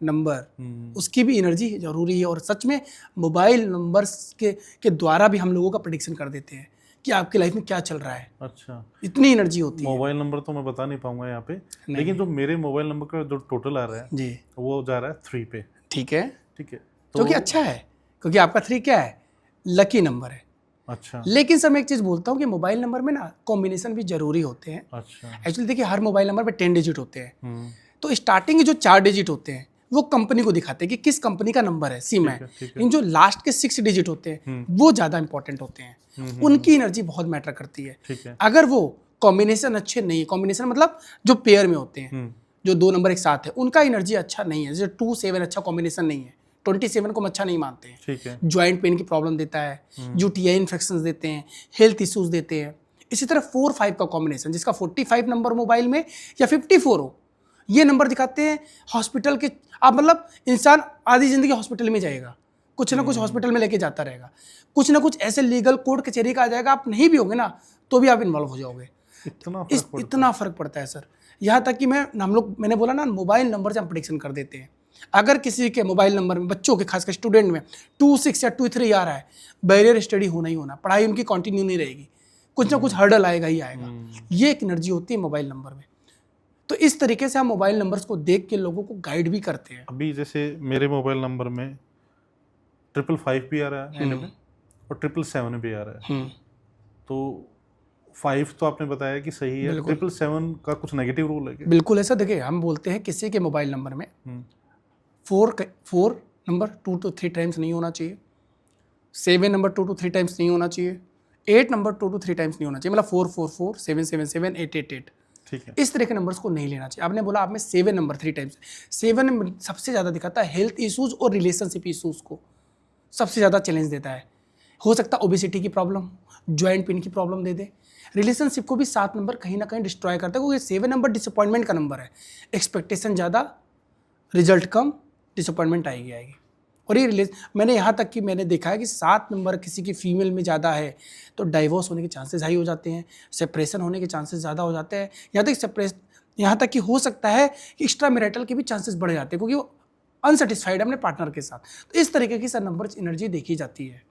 नंबर, उसकी भी एनर्जी जरूरी है। और सच में मोबाइल नंबर्स के द्वारा भी हम लोगों का प्रेडिक्शन कर देते हैं कि आपकी लाइफ में क्या चल रहा है। अच्छा, इतनी एनर्जी होती है। मोबाइल नंबर तो मैं बता नहीं पाऊंगा यहाँ पे, लेकिन जो मेरे मोबाइल नंबर का जो टोटल आ रहा है जी, वो जा रहा है 3 पे। ठीक है, ठीक है, जो कि अच्छा है क्योंकि आपका 3 क्या है, लकी नंबर है। अच्छा, लेकिन सर मैं एक चीज़ बोलता हूँ कि मोबाइल नंबर में ना कॉम्बिनेशन भी जरूरी होते हैं। अच्छा, एक्चुअली देखिए हर मोबाइल नंबर पे 10 डिजिट होते हैं, तो स्टार्टिंग के जो 4 डिजिट होते हैं वो कंपनी को दिखाते हैं कि किस कंपनी का नंबर है, सिम है। इन जो लास्ट के 6 डिजिट होते हैं वो ज़्यादा इंपॉर्टेंट होते हैं, उनकी एनर्जी बहुत मैटर करती है। ठीक है, अगर वो कॉम्बिनेशन अच्छे नहीं, कॉम्बिनेशन मतलब जो पेयर में होते हैं, जो 2 नंबर एक साथ है, उनका एनर्जी अच्छा नहीं है। जैसे 2-7 अच्छा कॉम्बिनेशन नहीं है, 27 को हम अच्छा नहीं मानते हैं। ठीक है। जॉइंट पेन की प्रॉब्लम देता है, यूटीआई इन्फेक्शंस देते हैं, हेल्थ इश्यूज देते हैं। इसी तरह 4-5 का कॉम्बिनेशन, जिसका 45 नंबर मोबाइल में या 54 हो, ये नंबर दिखाते हैं हॉस्पिटल के। आप मतलब इंसान आधी जिंदगी हॉस्पिटल में जाएगा, कुछ ना कुछ हॉस्पिटल में लेके जाता रहेगा, कुछ ना कुछ ऐसे लीगल कोर्ट कचहरी का आ जाएगा, आप नहीं भी होगे ना तो भी आप इन्वॉल्व हो जाओगे। इतना फर्क पड़ता है सर। यहाँ तक कि मैंने बोला ना, मोबाइल नंबर से हम प्रेडिक्शन कर देते हैं। अगर किसी के मोबाइल नंबर में, बच्चों के खासकर स्टूडेंट में 26 या 23 आ रहा है, बैरियर स्टडी होना ही होना, पढ़ाई उनकी कंटिन्यू नहीं रहेगी, कुछ ना कुछ हर्डल आएगा ही आएगा। ये एक एनर्जी होती है मोबाइल नंबर में। तो इस तरीके से हम मोबाइल नंबर्स को देख के लोगों को गाइड भी करते हैं। अभी जैसे मेरे मोबाइल नंबर में 555 भी आ रहा है एंड में, और 777 भी आ रहा है। तो 5 तो आपने बताया कि सही है, 777 का कुछ नेगेटिव रूल है क्या? बिल्कुल ऐसा। देखिए, हम बोलते हैं किसी के मोबाइल नंबर में 4 नंबर 2 to 3 टाइम्स नहीं होना चाहिए, 7 नंबर 2 to 3 टाइम्स नहीं होना चाहिए, 8 नंबर 2 to 3 टाइम्स नहीं होना चाहिए, मतलब 444, 777, 888, ठीक है। इस तरह के नंबर्स को नहीं लेना चाहिए। आपने बोला आप में 7 नंबर 3 टाइम्स, 7 सबसे ज़्यादा दिखाता है हेल्थ इश्यूज और रिलेशनशिप इश्यूज को सबसे ज़्यादा चैलेंज देता है। हो सकता है ओबेसिटी की प्रॉब्लम, जॉइंट पेन की प्रॉब्लम दे दे। रिलेशनशिप को भी 7 नंबर कहीं ना कहीं डिस्ट्रॉय करता है, क्योंकि 7 नंबर डिसअपॉइंटमेंट का नंबर है। एक्सपेक्टेशन ज़्यादा, रिजल्ट कम, डिसअपॉइंटमेंट आएगी। और ये मैंने यहाँ तक कि मैंने देखा है कि 7 नंबर किसी की फीमेल में ज़्यादा है तो डाइवोर्स होने के चांसेस हाई हो जाते हैं, सेपरेशन होने के चांसेस ज़्यादा हो जाते हैं। यहाँ तक कि हो सकता है कि एक्स्ट्रा मैरिटल के भी चांसेस बढ़ जाते हैं, क्योंकि वो अनसेटिस्फाइड है अपने पार्टनर के साथ। तो इस तरीके की सर नंबर एनर्जी देखी जाती है।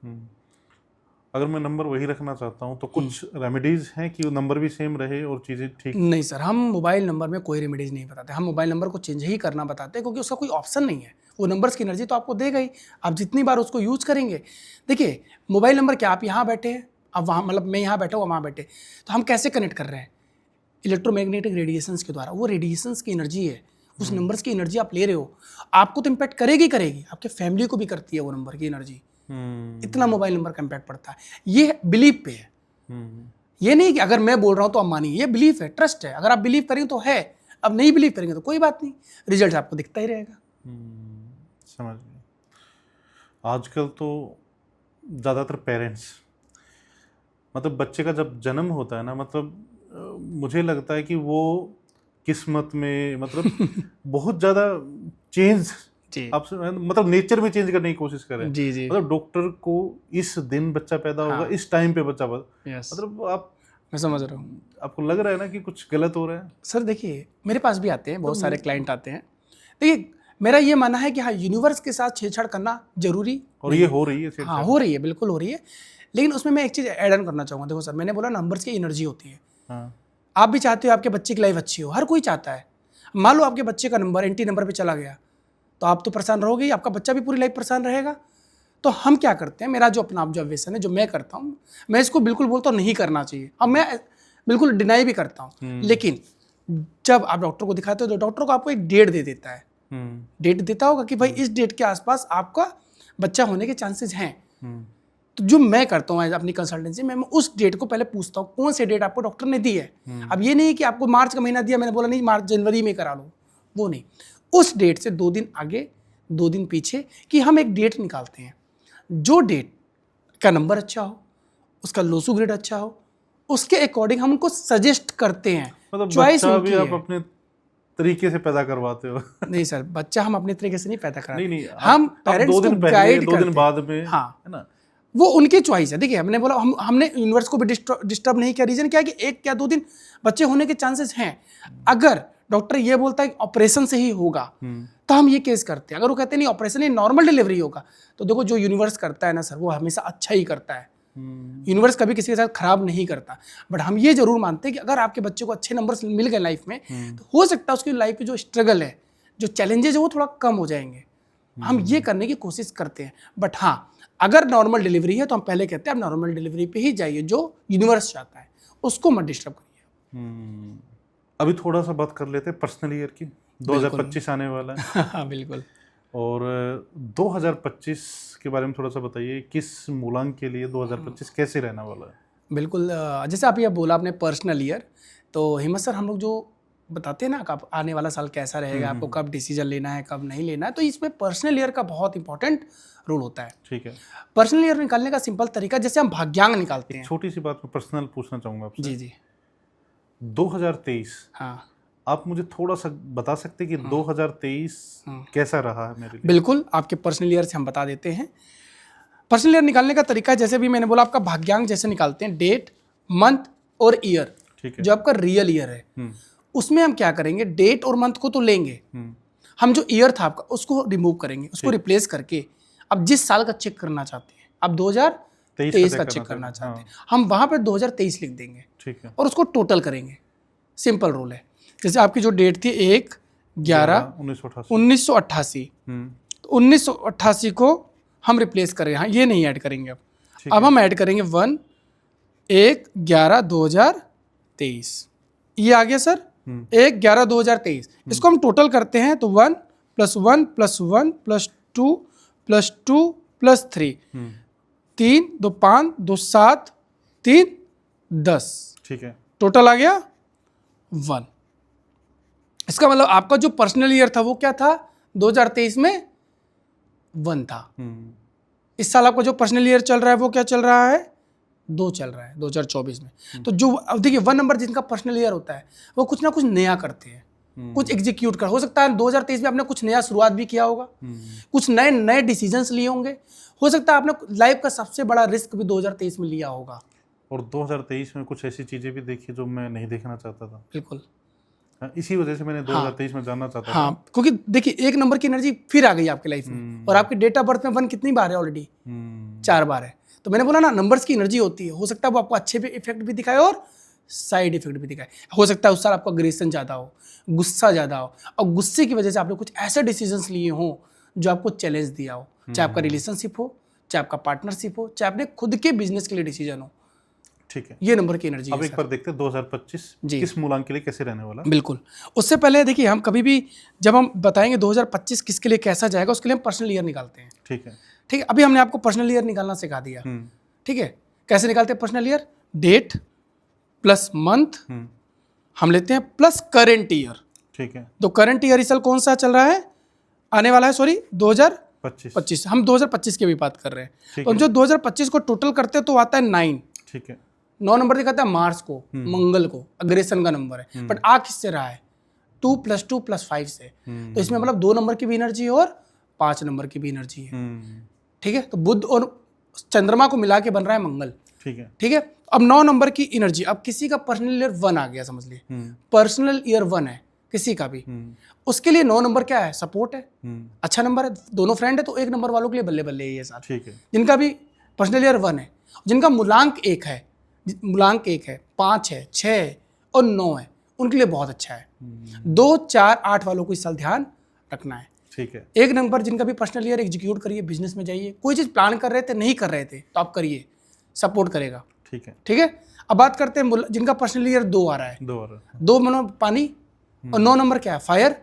अगर मैं नंबर वही रखना चाहता हूँ तो कुछ रेमेडीज हैं कि वो नंबर भी सेम रहे और चीज़ें ठीक? नहीं सर, हम मोबाइल नंबर में कोई रेमेडीज नहीं बताते। हम मोबाइल नंबर को चेंज ही करना बताते हैं, क्योंकि उसका कोई ऑप्शन नहीं है। वो नंबर्स की एनर्जी तो आपको देगा ही, आप जितनी बार उसको यूज करेंगे। देखिए, मोबाइल नंबर क्या, आप यहाँ बैठे हैं, अब वहाँ, मतलब मैं यहाँ बैठा हूँ, वहाँ बैठे, तो हम कैसे कनेक्ट कर रहे हैं? इलेक्ट्रोमैग्नेटिक रेडिएशंस के द्वारा। वो रेडिएशंस की एनर्जी है, उस नंबर्स की एनर्जी आप ले रहे हो, आपको तो इम्पैक्ट करेगी, आपके फैमिली को भी करती है वो नंबर की एनर्जी। इतना मोबाइल नंबर का इम्पैक्ट पड़ता है। ये बिलीव पे है, ये नहीं कि अगर मैं बोल रहा हूँ तो आप मानिए। ये बिलीफ है, ट्रस्ट है। अगर आप बिलीव करेंगे तो है, अब नहीं बिलीव करेंगे तो कोई बात नहीं, रिजल्ट आपको दिखता ही रहेगा। समझ गए। आजकल तो ज़्यादातर पेरेंट्स, मतलब बच्चे का जब जन्म होता है ना, मतलब मुझे लगता है कि वो किस्मत में मतलब बहुत ज़्यादा चेंज आप मतलब नेचर में चेंज करने की कोशिश करें। जी। मतलब डॉक्टर को इस दिन बच्चा पैदा होगा, इस टाइम पे बच्चा मतलब आप, मैं समझ रहा हूँ। आपको लग रहा है ना कि कुछ गलत हो रहा है? सर देखिए, मेरे पास भी आते हैं, बहुत सारे क्लाइंट आते हैं। देखिए, मेरा ये मानना है कि हाँ, यूनिवर्स के साथ छेड़छाड़ करना जरूरी, और ये हो रही है छेड़छाड़। हाँ, हो रही है, बिल्कुल हो रही है। लेकिन उसमें मैं एक चीज़ ऐड ऑन करना चाहूँगा। देखो सर, मैंने बोला नंबर्स की एनर्जी होती है। आप भी चाहते हो आपके बच्चे की लाइफ अच्छी हो, हर कोई चाहता है। मान लो आपके बच्चे का नंबर एंटी नंबर पे चला गया तो आप तो परेशान रहोगे ही, आपका बच्चा भी पूरी लाइफ परेशान रहेगा। तो हम क्या करते हैं, मेरा जो अपना ऑब्जर्वेशन है, जो मैं करता हूँ, मैं इसको बिल्कुल बोलता हूँ नहीं करना चाहिए, अब मैं बिल्कुल डिनाई भी करता हूँ। लेकिन जब आप डॉक्टर को दिखाते हो तो डॉक्टर को आपको एक डेट दे देता है, डेट देता होगा कि भाई इस डेट के आसपास आपका बच्चा होने के चांसेस हैं। तो जो मैं करता हूँ अपनी कंसल्टेंसी में, मैं उस डेट को पहले पूछता हूँ कौन से डेट आपको डॉक्टर ने दी है। अब ये नहीं कि आपको मार्च का महीना दिया, मैंने बोला नहीं मार्च जनवरी में करा लो, वो नहीं। उस डेट से 2 दिन आगे 2 दिन पीछे की हम एक डेट निकालते हैं। जो डेट का नंबर अच्छा हो, उसका लोसू ग्रेड अच्छा हो, उसके अकॉर्डिंग हम उनको सजेस्ट करते हैं। मतलब बच्चा भी आप अपने तरीके से पैदा करवाते हो? नहीं सर, बच्चा हम अपने तरीके से नहीं पैदा कराते। नहीं, हम पेरेंट्स 2 दिन को पहले, गाइड 2 दिन बाद में, हाँ, है ना, वो उनकी चॉइस है। देखिए, हमने बोला हमने यूनिवर्स को भी डिस्टर्ब नहीं किया। रीजन क्या है कि 1 या 2 दिन बच्चे होने के चांसेस हैं। अगर डॉक्टर ये बोलता है कि ऑपरेशन से ही होगा तो हम ये केस करते हैं। अगर वो कहते हैं नहीं ऑपरेशन नहीं, नॉर्मल डिलीवरी होगा, तो देखो जो यूनिवर्स करता है ना सर, वो हमेशा अच्छा ही करता है। यूनिवर्स कभी किसी के साथ खराब नहीं करता। बट हम ये जरूर मानते हैं कि अगर आपके बच्चे को अच्छे नंबर्स मिल गए लाइफ में, तो हो सकता है उसकी लाइफ में जो स्ट्रगल है, जो चैलेंजेस है, वो थोड़ा कम हो जाएंगे। हम ये करने की कोशिश करते हैं। बट हाँ, अगर नॉर्मल डिलीवरी है तो हम पहले कहते हैं आप नॉर्मल डिलीवरी पे ही जाइए, जो यूनिवर्स चाहता है, उसको मत डिस्टर्ब करिए। अभी थोड़ा सा बात कर लेते हैं पर्सनल ईयर की। 2025 आने वाला है। हाँ बिल्कुल। और 2025 के बारे में थोड़ा सा बताइए, किस मूलांक के लिए 2025 कैसे रहने वाला है? बिल्कुल, जैसे आप ये बोला आपने पर्सनल ईयर, तो हिम्मत सर, हम लोग जो बताते हैं ना कब आने वाला साल कैसा रहेगा, आपको कब डिसीजन लेना है, कब नहीं लेना है, तो इसमें पर्सनल ईयर का बहुत इंपॉर्टेंट रोल होता है। ठीक है। पर्सनल ईयर निकालने का सिंपल तरीका, जैसे हम भाग्यांक निकालते हैं। छोटी सी बात मैं पर्सनल पूछना चाहूंगा आपसे। जी जी। 2023, हाँ आप मुझे थोड़ा सा बता सकते हैं कि 2023 कैसा रहा है मेरे लिए? बिल्कुल, आपके पर्सनल ईयर से हम बता देते हैं। पर्सनल ईयर निकालने का तरीका जैसे भी मैंने बोला, आपका भाग्यांक जैसे निकालते हैं, डेट, मंथ और ईयर। ठीक है। जो आपका रियल ईयर है उसमें हम क्या करेंगे, डेट और मंथ को तो लेंगे, हम जो ईयर था आपका उसको रिमूव करेंगे, उसको रिप्लेस करके अब जिस साल का चेक करना चाहते हैं, अब 2023 का चेक करना चाहते हैं, हम वहां पर 2023 लिख देंगे। ठीक है। और उसको टोटल करेंगे। सिंपल रूल है। जैसे आपकी जो डेट थी 1/11/1988, तो 1988 को हम रिप्लेस करेंगे, हाँ ये नहीं ऐड करेंगे अब हम ऐड करेंगे 1/1/11/2023। ये आ गया सर 1/11/2023। इसको हम टोटल करते हैं तो 1 + 1 + 1 + 2 + 2 + 3, 3 2 5 2 7 3 10। ठीक है। टोटल आ गया 1। इसका मतलब आपका जो पर्सनल ईयर था वो क्या था, 2023 में 1 था। इस साल आपका जो पर्सनल ईयर चल रहा है वो क्या चल रहा है, 2 चल रहा है 2024 में। तो जो अब देखिए 1 नंबर जिनका पर्सनल ईयर होता है वो कुछ ना कुछ नया करते हैं, कुछ एग्जीक्यूट कर, हो सकता है 2023 में आपने कुछ नया शुरुआत भी किया होगा, कुछ नए नए डिसीजंस लिए होंगे, हो सकता है आपने लाइफ का सबसे बड़ा रिस्क भी 2023 में लिया होगा। और 2023 में कुछ ऐसी चीजें भी देखी जो मैं नहीं देखना चाहता था। बिल्कुल, इसी वजह से मैंने 2023 में जानना चाहता था। हाँ, क्योंकि देखिए 1 नंबर की एनर्जी फिर आ गई आपकी लाइफ में, और आपके डेट ऑफ बर्थ में 1 कितनी बार है ऑलरेडी, 4 बार है। तो मैंने बोला ना, नंबर्स की एनर्जी होती है, हो सकता है वो आपको अच्छे भी इफेक्ट भी दिखाए और साइड इफेक्ट भी दिखाए। हो सकता है उस साल आपका अग्रेशन ज़्यादा हो, गुस्सा ज़्यादा हो, और गुस्से की वजह से आपने कुछ ऐसे डिसीजंस लिए हों जो आपको चैलेंज दिया हो, चाहे आपका रिलेशनशिप हो, चाहे आपका पार्टनरशिप हो, चाहे अपने खुद के बिजनेस के लिए डिसीजन हो। ठीक है। ये नंबर की एनर्जी अब है एक बार देखते हैं 2025 किस मूलांक के लिए कैसे रहने वाला। बिल्कुल, उससे पहले देखिए हम कभी भी जब हम बताएंगे 2025 किसके लिए कैसा जाएगा, उसके लिए हम पर्सनल ईयर निकालते हैं। ठीक है। ठीक है, अभी हमने आपको पर्सनल ईयर निकालना सिखा दिया। ठीक है, कैसे निकालते हैं personal year, date plus month हम लेते हैं प्लस करेंट ईयर। ठीक है। तो करंट ईयर इस साल कौन सा चल रहा है, आने वाला है, सॉरी 2025, हम 2025 की भी बात कर रहे हैं। तो जो 2025 को टोटल करते हैं तो आता है 9। ठीक है, 9 नंबर दिखाता है मार्स को, मंगल को, अग्रेशन का नंबर है, बट आ किससे रहा है, 2 + 2 + 5 से। तो इसमें मतलब 2 नंबर की भी एनर्जी है और 5 नंबर की भी एनर्जी है। ठीक है, तो बुध और चंद्रमा को मिला के बन रहा है मंगल। ठीक है, ठीक है। अब 9 नंबर की एनर्जी, अब किसी का पर्सनल ईयर 1 आ गया, समझ लिए पर्सनल ईयर 1 है किसी का भी, उसके लिए 9 नंबर क्या है, सपोर्ट है, अच्छा नंबर है, दोनों फ्रेंड है, तो 1 नंबर वालों के लिए बल्ले बल्ले है ये साल। ठीक है, जिनका भी पर्सनल ईयर 1 है, जिनका मूलांक 1 है, मूलांक 1 है, 5 है, 6 है और 9 है, उनके लिए बहुत अच्छा है। 2, 4, 8 वालों को इस साल ध्यान रखना है। ठीक है, 1 नंबर जिनका भी पर्सनल ईयर, एग्जीक्यूट करिए, बिजनेस में जाइए, कोई चीज़ प्लान कर रहे थे नहीं कर रहे थे तो आप करिए, सपोर्ट करेगा। ठीक है, ठीक है। अब बात करते हैं जिनका पर्सनल ईयर 2 आ रहा है, 2 मतलब पानी, और 9 नंबर क्या है, फायर।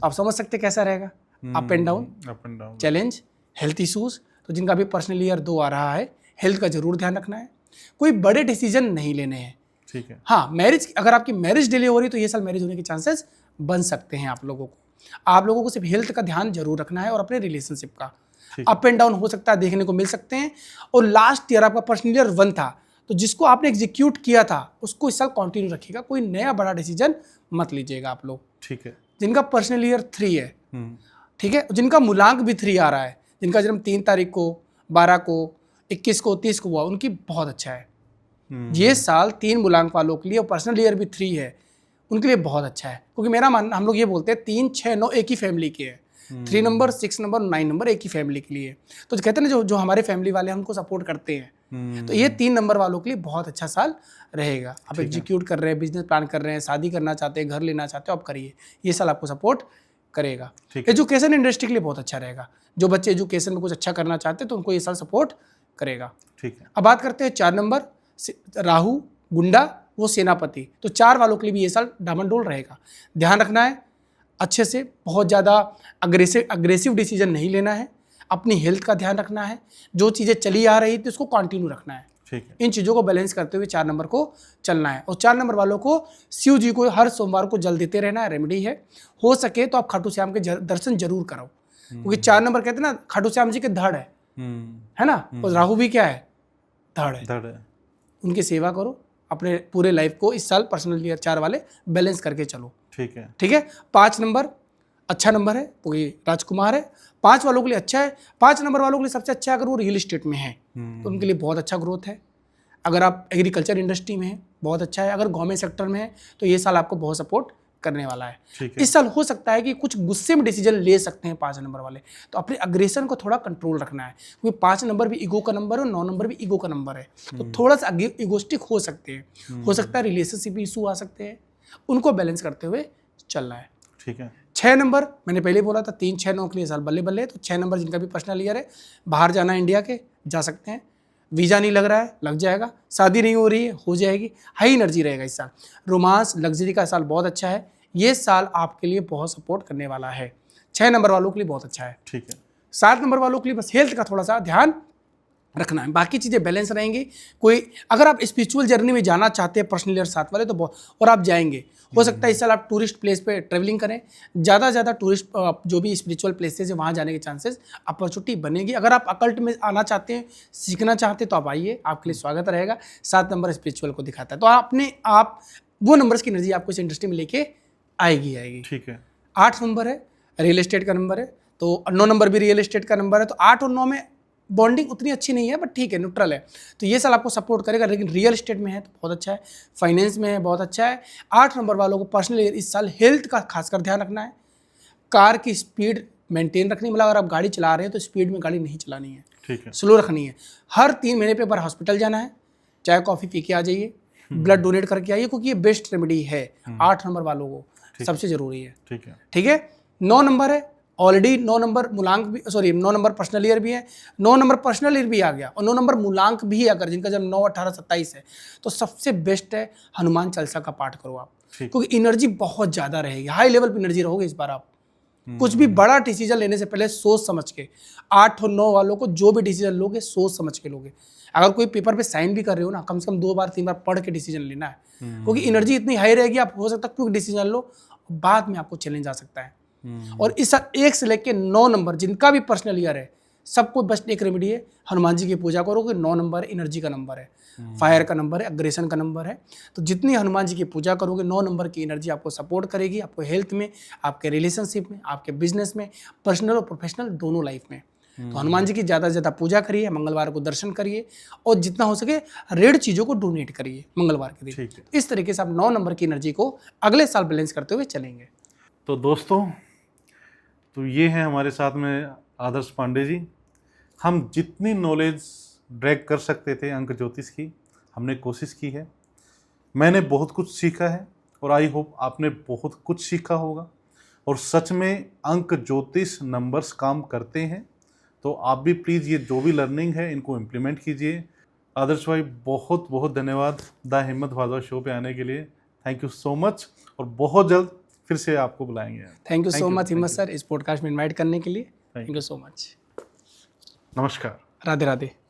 आप समझ सकते कैसा रहेगा, up and down, challenge, health issues. तो जिनका भी पर्सनल ईयर 2 आ रहा है, हेल्थ का जरूर ध्यान रखना है, कोई बड़े डिसीजन नहीं लेने हैं। ठीक है, हाँ, मैरिज, अगर आपकी मैरिज डिले हो रही तो ये साल मैरिज होने के चांसेस बन सकते हैं आप लोगों को सिर्फ हेल्थ का ध्यान जरूर रखना है और अपने रिलेशनशिप का। अप एंड डाउन हो सकता है, देखने को मिल सकते हैं। और लास्ट ईयर आपका पर्सनल ईयर 1 था, तो जिसको आपने एग्जीक्यूट किया था उसको इस साल कंटिन्यू रखिएगा, कोई नया बड़ा डिसीजन मत लीजिएगा आप लोग। ठीक है, जिनका पर्सनल ईयर 3 है, ठीक है, जिनका मूलांक भी 3 आ रहा है, जिनका जन्म 3 तारीख को, 12 को, 21 को, 30 को हुआ, उनकी बहुत अच्छा है। ये साल 3 मूलांक वालों के लिए, और पर्सनल ईयर भी 3 है, उनके लिए बहुत अच्छा है। क्योंकि मेरा मानना, हम लोग ये बोलते हैं 3, 6, 9 एक ही फैमिली के हैं, 3 नंबर, 6 नंबर, 9 नंबर एक ही फैमिली के लिए। तो कहते हैं ना, जो हमारे फैमिली वाले हैं उनको सपोर्ट करते हैं, तो ये 3 नंबर वालों के लिए बहुत अच्छा साल रहेगा। आप एग्जीक्यूट कर रहे हैं, बिजनेस प्लान कर रहे हैं, शादी करना चाहते हैं, घर लेना चाहते हो, आप करिए, ये साल आपको सपोर्ट करेगा। एजुकेशन इंडस्ट्री के लिए बहुत अच्छा रहेगा, जो बच्चे एजुकेशन में कुछ अच्छा करना चाहते हैं तो उनको ये साल सपोर्ट करेगा। ठीक है, अब बात करते हैं 4 नंबर, राहु, गुंडा, वो सेनापति। तो 4 वालों के लिए भी ये साल डामाडोल रहेगा। ध्यान रखना है अच्छे से, बहुत ज़्यादा अग्रेसिव डिसीजन नहीं लेना है, अपनी हेल्थ का ध्यान रखना है, जो चीज़ें चली आ रही थी उसको कंटिन्यू रखना है। ठीक है। इन चीज़ों को बैलेंस करते हुए 4 नंबर को चलना है। और 4 नंबर वालों को शिव जी को हर सोमवार को जल देते रहना है, रेमेडी है। हो सके तो आप खाटू श्याम के दर्शन जरूर करो, क्योंकि 4 नंबर कहते हैं ना, खाटू श्याम जी के धड़ है ना, और राहु भी क्या है, धड़ है। उनकी सेवा करो, अपने पूरे लाइफ को इस साल पर्सनल ईयर 4 वाले बैलेंस करके चलो। ठीक है। ठीक है। 5 नंबर अच्छा नंबर है, कोई राजकुमार है, 5 वालों के लिए अच्छा है। 5 नंबर वालों के लिए सबसे अच्छा है अगर वो रियल एस्टेट में है तो उनके लिए बहुत अच्छा ग्रोथ है। अगर आप एग्रीकल्चर इंडस्ट्री में हैं बहुत अच्छा है। अगर गवर्नमेंट सेक्टर में है तो ये साल आपको बहुत सपोर्ट करने वाला है। इस साल हो सकता है कि कुछ गुस्से में डिसीजन ले सकते हैं 5 नंबर वाले, तो अपने अग्रेशन को थोड़ा कंट्रोल रखना है, क्योंकि 5 नंबर भी ईगो का नंबर है और 9 नंबर भी ईगो का नंबर है, तो थोड़ा सा ईगोस्टिक हो सकते हैं। हो सकता है रिलेशनशिप इशू आ सकते हैं, उनको बैलेंस करते हुए चलना है। ठीक है। 6 नंबर मैंने पहले बोला था 3, 6, 9 के लिए साल बल्ले बल्ले। तो 6 नंबर जिनका भी पर्सनल ईयर है, बाहर जाना है इंडिया के, जा सकते हैं। वीज़ा नहीं लग रहा है, लग जाएगा। शादी नहीं हो रही है, हो जाएगी। हाई एनर्जी रहेगा इस साल। रोमांस लग्जरी का साल बहुत अच्छा है। ये साल आपके लिए बहुत सपोर्ट करने वाला है। 6 नंबर वालों के लिए बहुत अच्छा है। ठीक है। 7 नंबर वालों के लिए बस हेल्थ का थोड़ा सा ध्यान रखना है, बाकी चीज़ें बैलेंस रहेंगी। कोई अगर आप स्पिरिचुअल जर्नी में जाना चाहते हैं पर्सनल ईयर 7 वाले, तो और आप जाएंगे, हो सकता है इस साल आप टूरिस्ट प्लेस पे ट्रेवलिंग करें। ज़्यादा से ज़्यादा टूरिस्ट जो भी स्पिरिचुअल प्लेसेस है वहाँ जाने के चांसेस, अपॉर्चुनिटी बनेगी। अगर आप अकल्ट में आना चाहते हैं, सीखना चाहते हैं, तो आप आइए, आपके लिए स्वागत रहेगा। 7 नंबर स्पिरिचुअल को दिखाता है, तो आप वो नंबर्स की एनर्जी आपको इस इंडस्ट्री में लेके आएगी। ठीक है। 8 नंबर है, रियल एस्टेट का नंबर है, तो 9 नंबर भी रियल एस्टेट का नंबर है। तो 8 और 9 में बॉन्डिंग उतनी अच्छी नहीं है, बट ठीक है, न्यूट्रल है। तो ये साल आपको सपोर्ट करेगा, लेकिन रियल एस्टेट में है तो बहुत अच्छा है, फाइनेंस में है बहुत अच्छा है। 8 नंबर वालों को पर्सनल इस साल हेल्थ का खासकर ध्यान रखना है। कार की स्पीड मेंटेन रखनी, मतलब अगर आप गाड़ी चला रहे हैं तो स्पीड में गाड़ी नहीं चलानी है, ठीक है। स्लो रखनी है। हर 3 महीने पे एक बार हॉस्पिटल जाना है, चाय कॉफ़ी पी के आ जाइए, ब्लड डोनेट करके आइए, क्योंकि ये बेस्ट रेमेडी है 8 नंबर वालों को, सबसे ज़रूरी है। ठीक है। 9 नंबर है, ऑलरेडी 9 नंबर मूलांक भी, 9 नंबर पर्सनल ईयर भी है, 9 नंबर पर्सनल ईयर भी आ गया, और 9 नंबर मूलांक भी है। अगर जिनका जब 9, 18, 27 है, तो सबसे बेस्ट है हनुमान चालीसा का पाठ करो आप, क्योंकि एनर्जी बहुत ज़्यादा रहेगी, हाई लेवल पे एनर्जी रहोगे इस बार आप। कुछ भी बड़ा डिसीजन लेने से पहले सोच समझ के, 8 और 9 वालों को जो भी डिसीजन लोगे सोच समझ के लोगे। अगर कोई पेपर पे साइन भी कर रहे हो ना, कम से कम 2 बार 3 बार पढ़ के डिसीजन लेना है, क्योंकि एनर्जी इतनी हाई रहेगी, आप हो सकता है क्विक डिसीजन लो, बाद में आपको चैलेंज आ सकता है। और इस 1 से लेके 9 नंबर जिनका भी पर्सनल ईयर है, सबको बस एक रेमेडी है, हनुमान जी की पूजा करो, कि 9 नंबर एनर्जी का नंबर है, फायर का नंबर है, अग्रेशन का नंबर है। तो जितनी हनुमान जी की पूजा करोगे, 9 नंबर की एनर्जी आपको सपोर्ट करेगी, आपको हेल्थ में, आपके रिलेशनशिप में, आपके बिजनेस में, पर्सनल और प्रोफेशनल दोनों लाइफ में। तो हनुमान जी की ज़्यादा से ज़्यादा पूजा करिए, मंगलवार को दर्शन करिए, और जितना हो सके रेड चीज़ों को डोनेट करिए मंगलवार के दिन। इस तरीके से आप 9 नंबर की एनर्जी को अगले साल बैलेंस करते हुए चलेंगे। तो दोस्तों, तो ये हैं हमारे साथ में आदर्श पांडे जी। हम जितनी नॉलेज ड्रैग कर सकते थे अंक ज्योतिष की, हमने कोशिश की है। मैंने बहुत कुछ सीखा है, और आई होप आपने बहुत कुछ सीखा होगा। और सच में अंक ज्योतिष नंबर्स काम करते हैं, तो आप भी प्लीज़ ये जो भी लर्निंग है इनको इम्प्लीमेंट कीजिए। आदर्श भाई, बहुत बहुत धन्यवाद द हिम्मत भारद्वाज शो पे आने के लिए। थैंक यू सो मच, और बहुत जल्द फिर से आपको बुलाएंगे। थैंक यू सो मच हिम्मत सर, इस पॉडकास्ट में इनवाइट करने के लिए। Thank you so much. नमस्कार। राधे राधे।